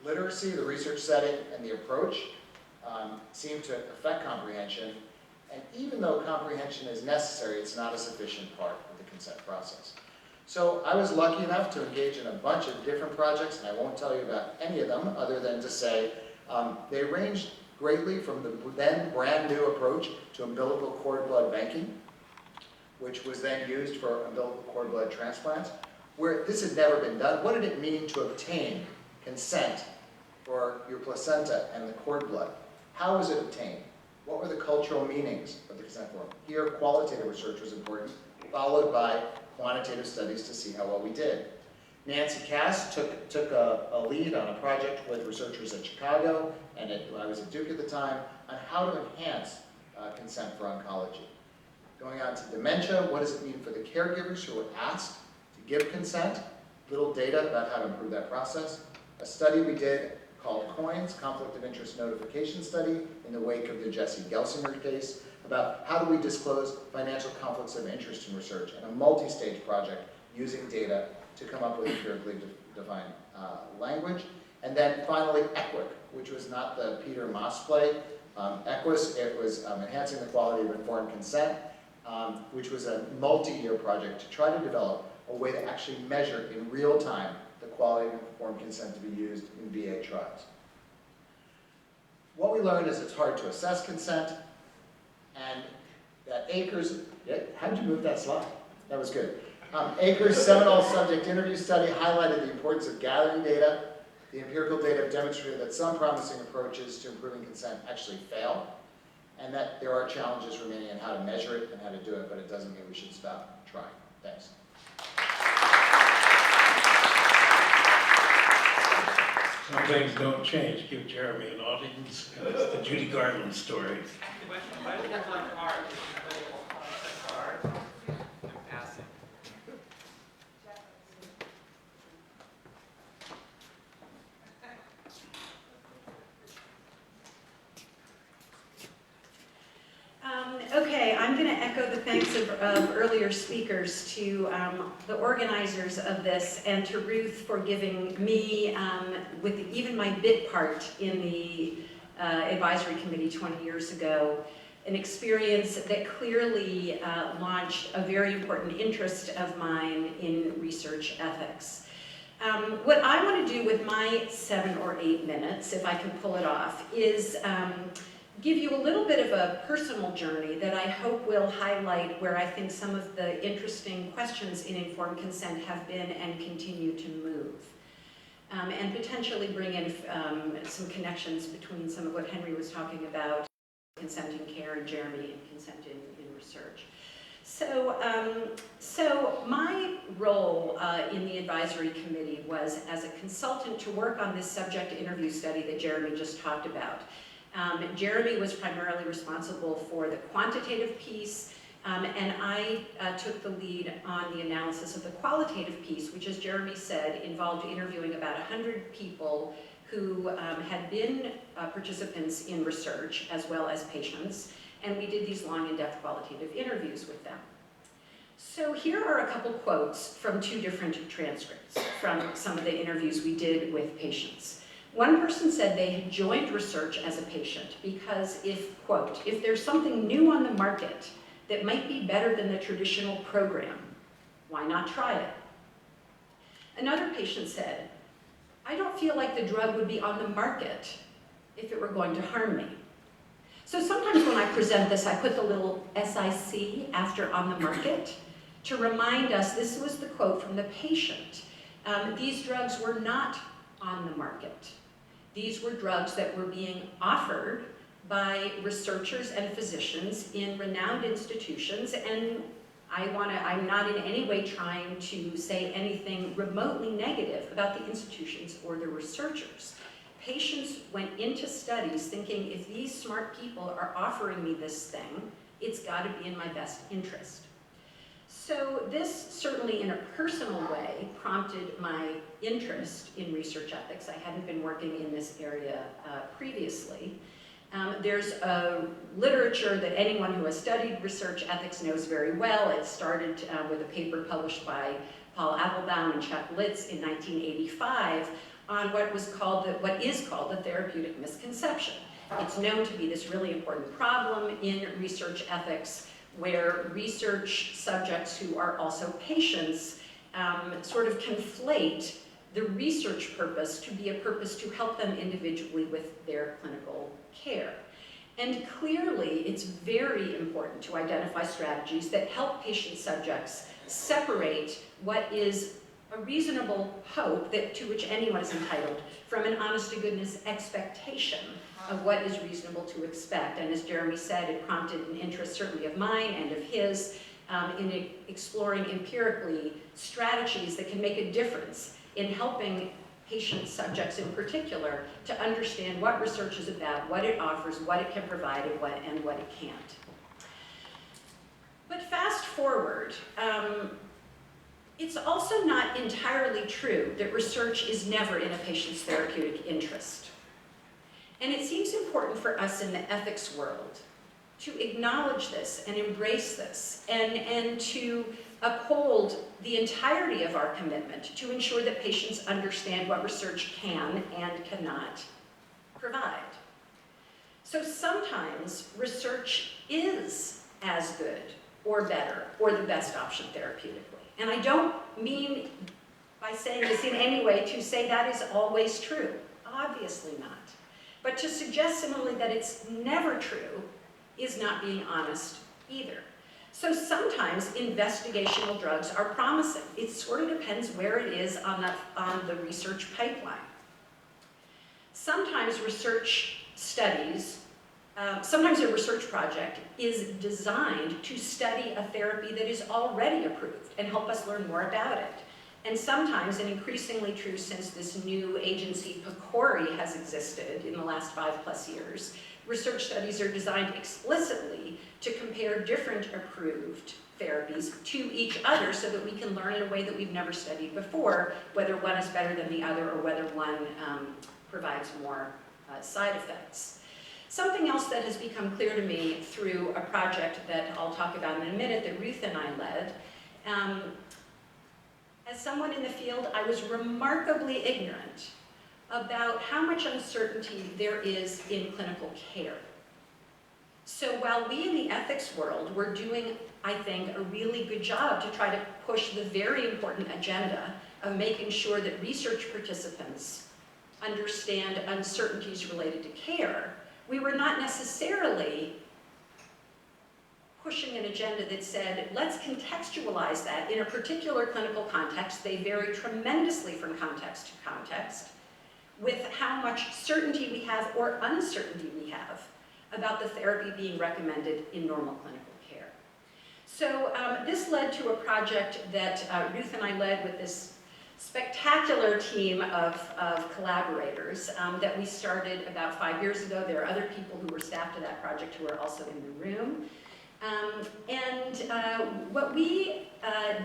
Literacy, the research setting, and the approach seem to affect comprehension. And even though comprehension is necessary, it's not a sufficient part of the consent process. So I was lucky enough to engage in a bunch of different projects, and I won't tell you about any of them other than to say they ranged greatly from the then brand new approach to umbilical cord blood banking, which was then used for umbilical cord blood transplants, where this had never been done. What did it mean to obtain consent for your placenta and the cord blood? How was it obtained? What were the cultural meanings of the consent form? Here, qualitative research was important, followed by quantitative studies to see how well we did. Nancy Cass took a lead on a project with researchers at Chicago, and I was at Duke at the time, on how to enhance consent for oncology. Going on to dementia, what does it mean for the caregivers who were asked to give consent? Little data about how to improve that process. A study we did called COINS, Conflict of Interest Notification Study, in the wake of the Jesse Gelsinger case, about how do we disclose financial conflicts of interest in research, and a multi-stage project using data to come up with empirically defined language. And then finally, EQUIC, which was not the Peter Moss play. EQUIS, it was enhancing the quality of informed consent, which was a multi-year project to try to develop a way to actually measure in real time the quality of informed consent to be used in VA trials. What we learned is it's hard to assess consent, and that ACHRE's, how did you move that slide? That was good. ACHRE's seminal subject interview study highlighted the importance of gathering data. The empirical data have demonstrated that some promising approaches to improving consent actually fail, and that there are challenges remaining in how to measure it and how to do it, but it doesn't mean we should stop trying. Thanks. Some things don't change. Give Jeremy an audience. It's the Judy Garland story. Okay, I'm going to echo the thanks of earlier speakers to the organizers of this and to Ruth for giving me, with even my bit part in the advisory committee 20 years ago, an experience that clearly launched a very important interest of mine in research ethics. What I want to do with my 7 or 8 minutes, if I can pull it off, is give you a little bit of a personal journey that I hope will highlight where I think some of the interesting questions in informed consent have been and continue to move. And potentially bring in some connections between some of what Henry was talking about, consent in care, and Jeremy, and consent in research. So my role in the advisory committee was as a consultant to work on this subject interview study that Jeremy just talked about. Jeremy was primarily responsible for the quantitative piece, and I took the lead on the analysis of the qualitative piece, which, as Jeremy said, involved interviewing about 100 people who had been participants in research as well as patients, and we did these long, in-depth qualitative interviews with them. So here are a couple quotes from 2 different transcripts from some of the interviews we did with patients. One person said they had joined research as a patient because if, quote, if there's something new on the market that might be better than the traditional program, why not try it? Another patient said, I don't feel like the drug would be on the market if it were going to harm me. So sometimes when I present this, I put the little SIC after on the market to remind us, this was the quote from the patient, these drugs were not on the market. These were drugs that were being offered by researchers and physicians in renowned institutions, and I'm not in any way trying to say anything remotely negative about the institutions or the researchers. Patients went into studies thinking, if these smart people are offering me this thing, it's got to be in my best interest. So this certainly in a personal way prompted my interest in research ethics. I hadn't been working in this area previously. There's a literature that anyone who has studied research ethics knows very well. It started with a paper published by Paul Applebaum and Chuck Litz in 1985 on what is called the therapeutic misconception. It's known to be this really important problem in research ethics where research subjects who are also patients sort of conflate the research purpose to be a purpose to help them individually with their clinical care. And clearly, it's very important to identify strategies that help patient subjects separate what is a reasonable hope to which anyone is entitled from an honest-to-goodness expectation of what is reasonable to expect. And as Jeremy said, it prompted an interest certainly of mine and of his in exploring empirically strategies that can make a difference in helping patient subjects in particular to understand what research is about, what it offers, what it can provide, and what it can't. But fast forward, it's also not entirely true that research is never in a patient's therapeutic interest. And it seems important for us in the ethics world to acknowledge this and embrace this and to uphold the entirety of our commitment to ensure that patients understand what research can and cannot provide. So sometimes research is as good or better or the best option therapeutically. And I don't mean by saying this in any way to say that is always true. Obviously not. But to suggest similarly that it's never true is not being honest either. So sometimes investigational drugs are promising. It sort of depends where it is on the research pipeline. Sometimes research studies, sometimes a research project is designed to study a therapy that is already approved and help us learn more about it. And sometimes, and increasingly true since this new agency, PCORI, has existed in the last 5+ years, research studies are designed explicitly to compare different approved therapies to each other so that we can learn in a way that we've never studied before, whether one is better than the other or whether one provides more side effects. Something else that has become clear to me through a project that I'll talk about in a minute that Ruth and I led, as someone in the field, I was remarkably ignorant about how much uncertainty there is in clinical care. So while we in the ethics world were doing, I think, a really good job to try to push the very important agenda of making sure that research participants understand uncertainties related to care, we were not necessarily pushing an agenda that said, let's contextualize that in a particular clinical context. They vary tremendously from context to context, with how much certainty we have or uncertainty we have about the therapy being recommended in normal clinical care. So this led to a project that Ruth and I led with this spectacular team of collaborators that we started about 5 years ago. There are other people who were staff to that project who are also in the room. What we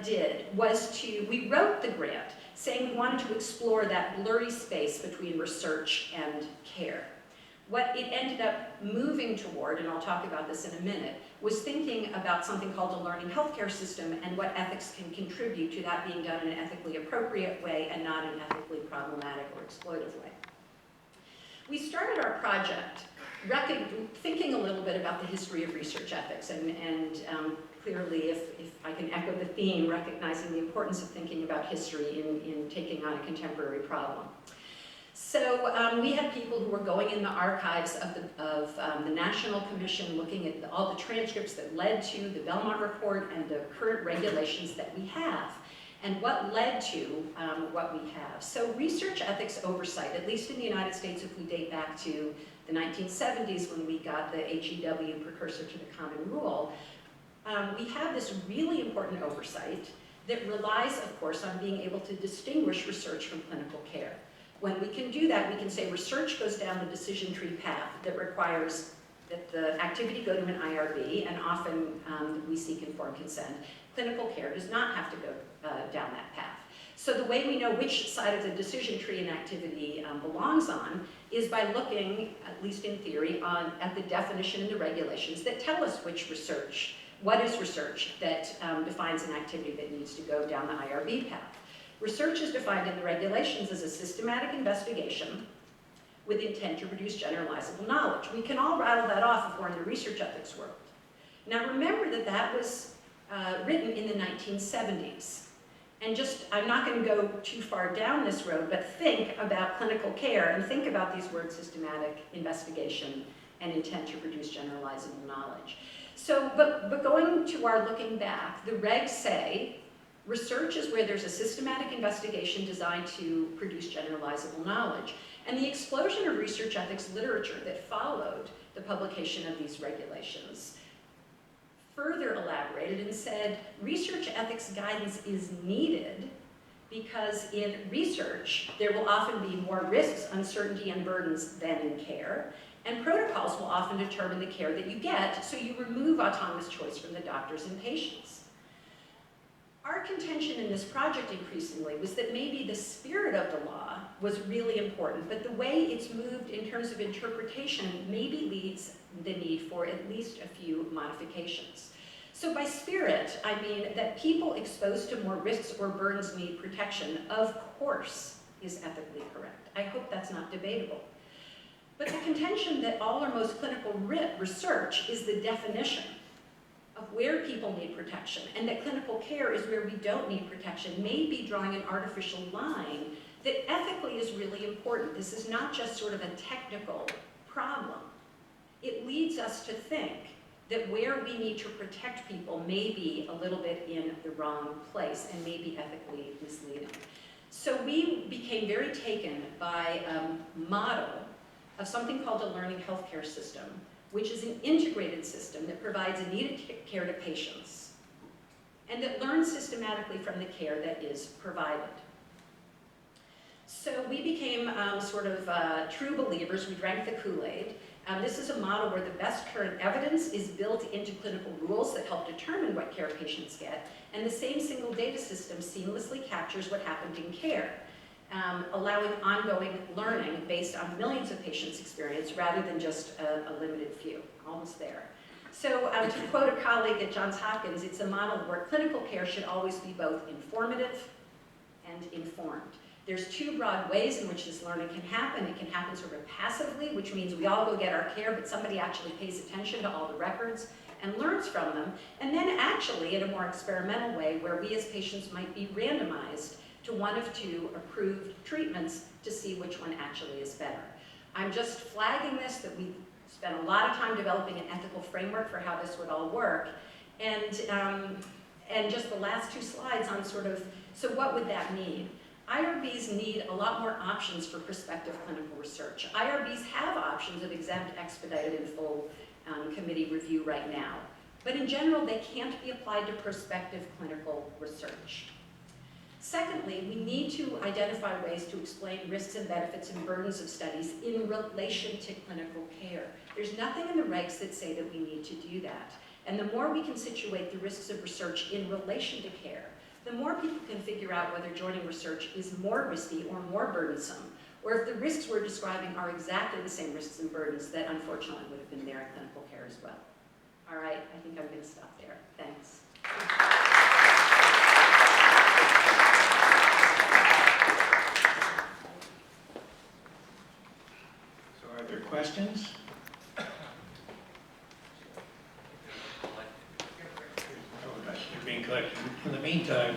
did was we wrote the grant saying we wanted to explore that blurry space between research and care. What it ended up moving toward, and I'll talk about this in a minute, was thinking about something called a learning healthcare system and what ethics can contribute to that being done in an ethically appropriate way and not an ethically problematic or exploitive way. We started our project thinking a little bit about the history of research ethics and clearly, if I can echo the theme, recognizing the importance of thinking about history in taking on a contemporary problem. So we had people who were going in the archives of the National Commission, looking at all the transcripts that led to the Belmont Report and the current regulations that we have, and what led to what we have. So research ethics oversight, at least in the United States, if we date back to the 1970s when we got the HEW, precursor to the Common Rule, we have this really important oversight that relies, of course, on being able to distinguish research from clinical care. When we can do that, we can say research goes down the decision tree path that requires that the activity go to an IRB, and often we seek informed consent. Clinical care does not have to go down that path. So the way we know which side of the decision tree an activity belongs on is by looking, at least in theory, at the definition in the regulations that tell us which research, what is research that defines an activity that needs to go down the IRB path. Research is defined in the regulations as a systematic investigation with intent to produce generalizable knowledge. We can all rattle that off if we're in the research ethics world. Now remember that that was written in the 1970s. And I'm not going to go too far down this road, but think about clinical care and think about these words systematic investigation and intent to produce generalizable knowledge. So, but going to our looking back, the regs say research is where there's a systematic investigation designed to produce generalizable knowledge. And the explosion of research ethics literature that followed the publication of these regulations further elaborated and said research ethics guidance is needed because in research there will often be more risks, uncertainty, and burdens than in care, and protocols will often determine the care that you get, so you remove autonomous choice from the doctors and patients. Our contention in this project increasingly was that maybe the spirit of the law was really important, but the way it's moved in terms of interpretation maybe leads the need for at least a few modifications. So by spirit, I mean that people exposed to more risks or burdens need protection, of course, is ethically correct. I hope that's not debatable. But the contention that all or most clinical research is the definition of where people need protection, and that clinical care is where we don't need protection, may be drawing an artificial line that ethically is really important. This is not just sort of a technical problem. It leads us to think that where we need to protect people may be a little bit in the wrong place and may be ethically misleading. So we became very taken by a model of something called a learning healthcare system, which is an integrated system that provides needed care to patients and that learns systematically from the care that is provided. So we became sort of true believers. We drank the Kool-Aid. This is a model where the best current evidence is built into clinical rules that help determine what care patients get, and the same single data system seamlessly captures what happened in care. allowing ongoing learning based on millions of patients' experience rather than just a limited few. Almost there. So to quote a colleague at Johns Hopkins, it's a model where clinical care should always be both informative and informed. There's two broad ways in which this learning can happen. It can happen sort of passively, which means we all go get our care, but somebody actually pays attention to all the records and learns from them. And then actually, in a more experimental way, where we as patients might be randomized to one of two approved treatments to see which one actually is better. I'm just flagging this, that we spent a lot of time developing an ethical framework for how this would all work. And just the last two slides on sort of, so what would that mean? IRBs need a lot more options for prospective clinical research. IRBs have options of exempt, expedited, and full committee review right now. But in general, they can't be applied to prospective clinical research. Secondly, we need to identify ways to explain risks and benefits and burdens of studies in relation to clinical care. There's nothing in the regs that say that we need to do that. And the more we can situate the risks of research in relation to care, the more people can figure out whether joining research is more risky or more burdensome, or if the risks we're describing are exactly the same risks and burdens that unfortunately would have been there in clinical care as well. All right, I think I'm going to stop there. Thanks. So are there questions? They're being collected. In the meantime,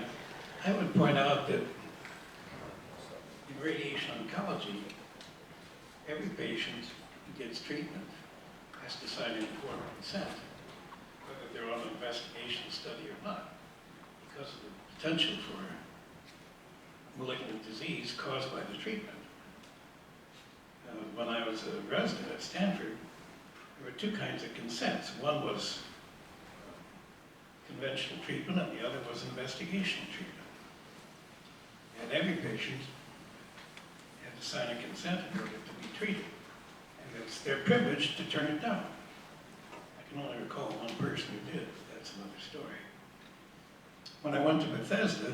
I would point out that in radiation oncology, every patient who gets treatment has to sign an informed consent, whether they're on an investigation study or not, because of the potential for malignant disease caused by the treatment. When I was a resident at Stanford, there were two kinds of consents. One was conventional treatment, and the other was investigational treatment. And every patient had to sign a consent in order to be treated. And it's their privilege to turn it down. I can only recall one person who did, but that's another story. When I went to Bethesda,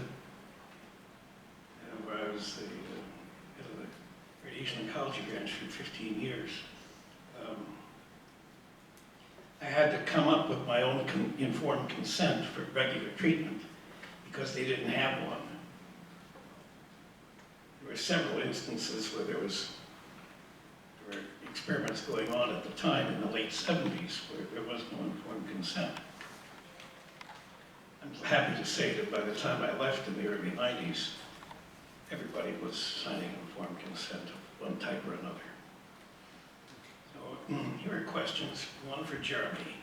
where I was the head of the radiation oncology branch for 15 years, I had to come up with my own informed consent for regular treatment because they didn't have one. There were several instances where there were experiments going on at the time in the late 70s where there was no informed consent. I'm happy to say that by the time I left in the early 90s, everybody was signing informed consent of one type or another. So here are questions, one for Jeremy.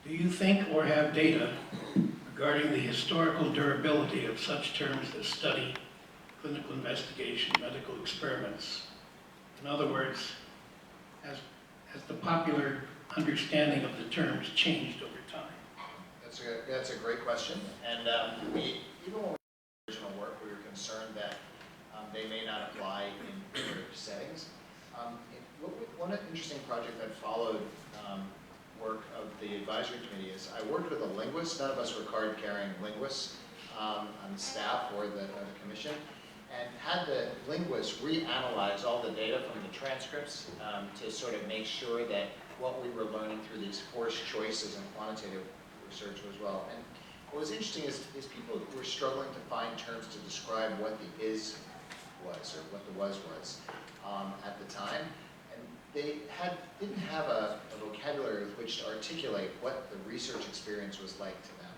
Do you think or have data regarding the historical durability of such terms as study, clinical investigation, medical experiments? In other words, has the popular understanding of the terms changed over time? That's a great question. And even when we did original work, we were concerned that they may not apply in other settings. One interesting project that followed work of the advisory committee is I worked with a linguist. None of us were card-carrying linguists on staff or the commission, and had the linguist reanalyze all the data from the transcripts to sort of make sure that what we were learning through these forced choices and quantitative research was well. And what was interesting is people were struggling to find terms to describe what the is was or what the was at the time. And they didn't have a vocabulary with which to articulate what the research experience was like to them.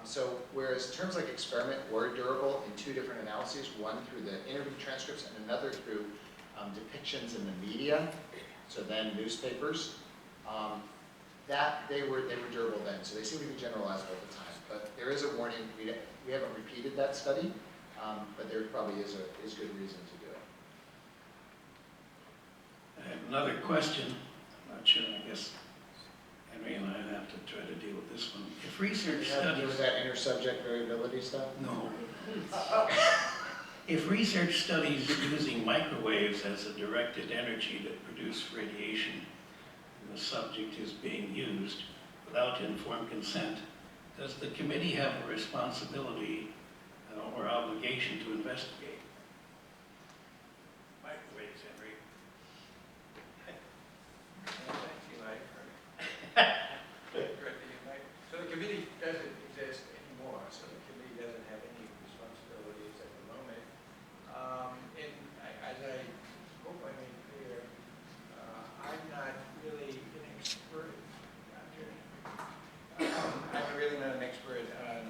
So whereas terms like experiment were durable in two different analyses, one through the interview transcripts and another through depictions in the media, so then newspapers, that they were durable then. So they seem to be generalizable at the time. But there is a warning. We haven't repeated that study, but there probably is good reason to do it. I have another question. I'm not sure, I guess Henry and I have to try to deal with this one. If research Have to do studies... with that inter-subject variability stuff? No. If research studies using microwaves as a directed energy that produce radiation, and the subject is being used without informed consent, does the committee have a responsibility, I don't or obligation to investigate. Microwaves, Henry. Thank you, Mike. So the committee doesn't exist anymore, so the committee doesn't have any responsibilities at the moment. As I hope I made clear, I'm not really an expert. I'm really not an expert on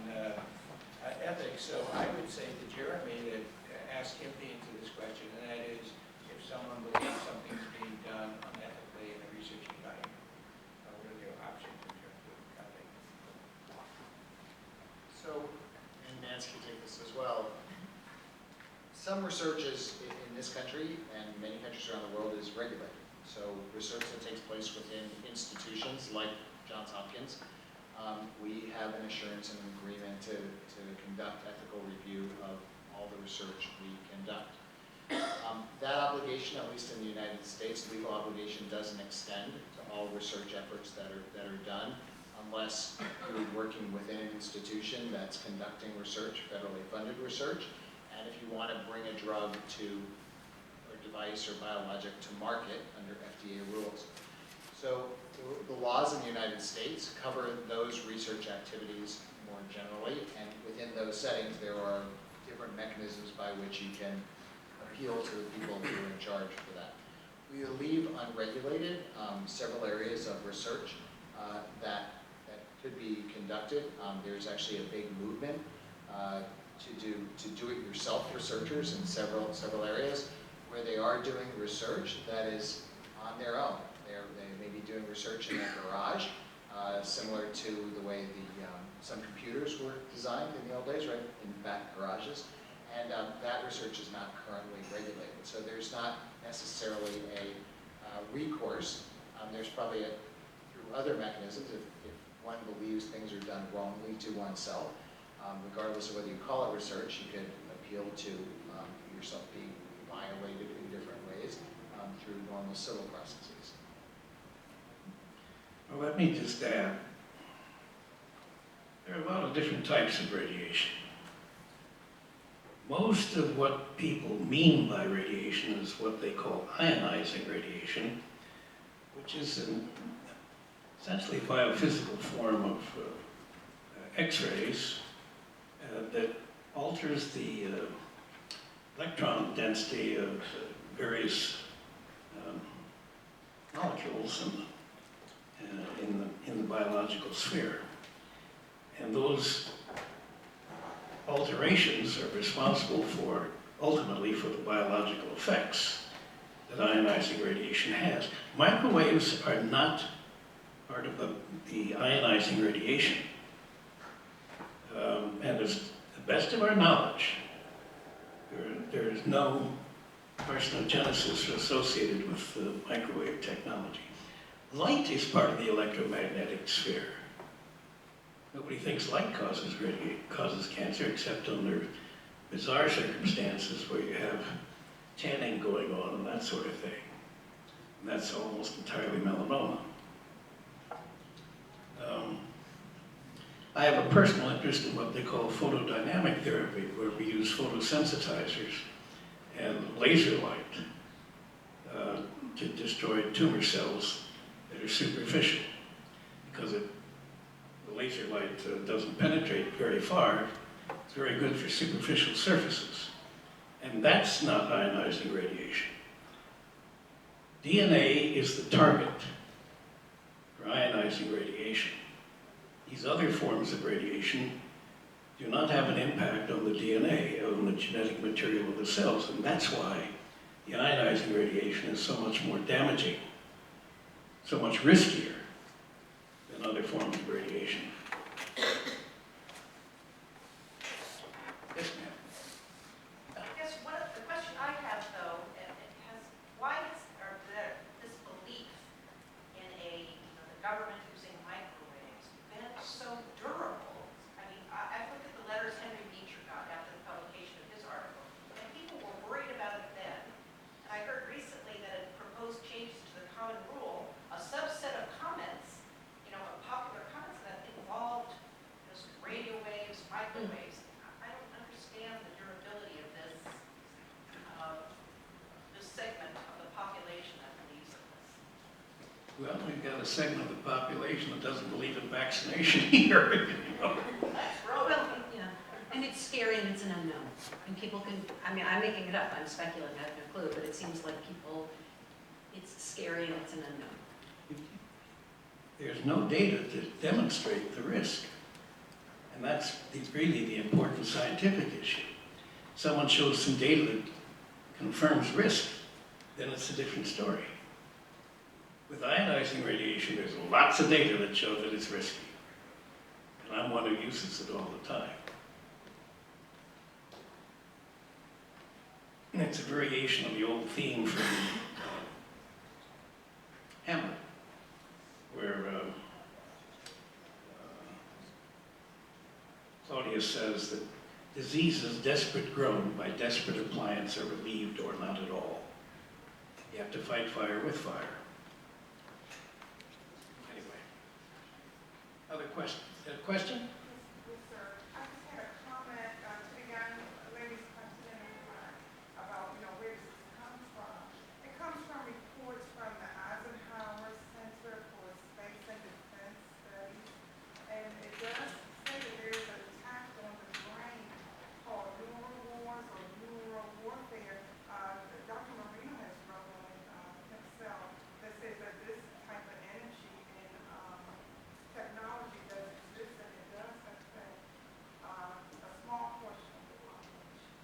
ethics, so I would say to Jeremy to ask him to answer this question, and that is, if someone believes something's being done unethically in a research environment, what are their options in terms of cutting? So, and Nancy can take this as well. Some research is, in this country and many countries around the world, is regulated. So research that takes place within institutions like Johns Hopkins, we have an assurance and an agreement to conduct ethical review of all the research we conduct. That obligation, at least in the United States, legal obligation doesn't extend to all research efforts that are done, unless you're working within an institution that's conducting research, federally funded research, and if you want to bring a drug to, or device or biologic to market under FDA rules. So the laws in the United States cover those research activities more generally, and within those settings there are different mechanisms by which you can appeal to the people who are in charge for that. We leave unregulated several areas of research that could be conducted. There's actually a big movement to do-it-yourself researchers in several areas where they are doing research that is on their own. They may be doing research in their garage, similar to the way some computers were designed in the old days, right, in back garages. And that research is not currently regulated. So there's not necessarily a recourse. There's probably through other mechanisms, if one believes things are done wrongly to oneself, regardless of whether you call it research, you could appeal to yourself being violated in different ways through normal civil processes. Well, let me just add, there are a lot of different types of radiation. Most of what people mean by radiation is what they call ionizing radiation, which is essentially a biophysical form of X-rays that alters the electron density of various molecules in the biological sphere. And those alterations are responsible ultimately for the biological effects that ionizing radiation has. Microwaves are not part of the ionizing radiation. And as the best of our knowledge, there is no carcinogenesis associated with microwave technology. Light is part of the electromagnetic sphere. Nobody thinks light causes cancer, except under bizarre circumstances where you have tanning going on and that sort of thing. And that's almost entirely melanoma. I have a personal interest in what they call photodynamic therapy, where we use photosensitizers and laser light to destroy tumor cells that are superficial, because the laser light doesn't penetrate very far. It's very good for superficial surfaces. And that's not ionizing radiation. DNA is the target for ionizing radiation. These other forms of radiation do not have an impact on the DNA, on the genetic material of the cells, and that's why the ionizing radiation is so much more damaging, so much riskier than other forms of radiation. Yes, ma'am. I guess the question I have, though, why has this belief in the government using microwaves been so durable? I mean, I've looked at the letters Henry Beecher got after the publication of his article, and people were worried about it then. And I heard recently that it proposed changes to the common rule, a subset of comments, popular comments that involve Well, we've got a segment of the population that doesn't believe in vaccination here. You know? Well, yeah, and it's scary and it's an unknown. And people can, I mean, I'm making it up, I'm speculating, I have no clue, but it seems like people, it's scary and it's an unknown. There's no data to demonstrate the risk. And that's really the important scientific issue. Someone shows some data that confirms risk, then it's a different story. With ionizing radiation, there's lots of data that show that it's risky. And I'm one who uses it all the time. And it's a variation on the old theme from Hamlet, where Claudius says that diseases desperate grown by desperate appliance are relieved or not at all. You have to fight fire with fire. Anyway, other questions? A question? Yes, sir. I just had a comment to the young lady's question about, where does this come from? It comes from reports from the Eisenhower Center for Space and Defense Studies, and it does say that there is an attack on the brain called neural wars or neural warfare. Dr. Marino has wrote on it himself that says that this type of energy and technology does exist, and it does affect a small portion of the population.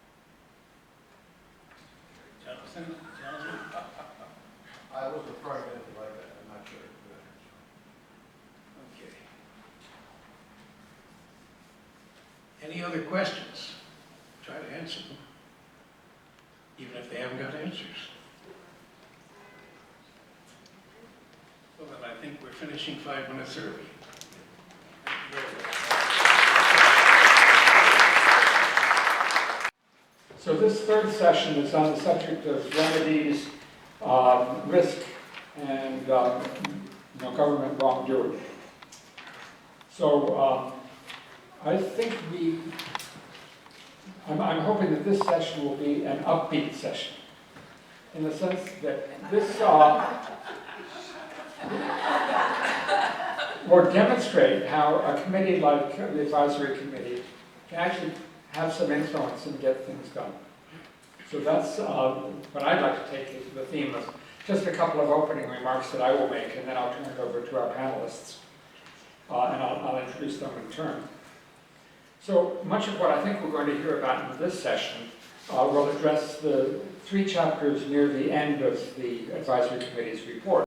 Jonathan? Jonathan? I was referring to anything like that, I'm not sure. Okay. Any other questions? Try to answer them, even if they haven't got answers. Well, then I think we're finishing 5 minutes early. Thank you very much. So this third session is on the subject of remedies, risk, and government wrongdoing. So I think I'm hoping that this session will be an upbeat session, in the sense that this will demonstrate how a committee like the advisory committee can actually have some influence and get things done. So that's what I'd like to take as the theme of just a couple of opening remarks that I will make, and then I'll turn it over to our panelists, and I'll introduce them in turn. So much of what I think we're going to hear about in this session will address the 3 chapters near the end of the advisory committee's report.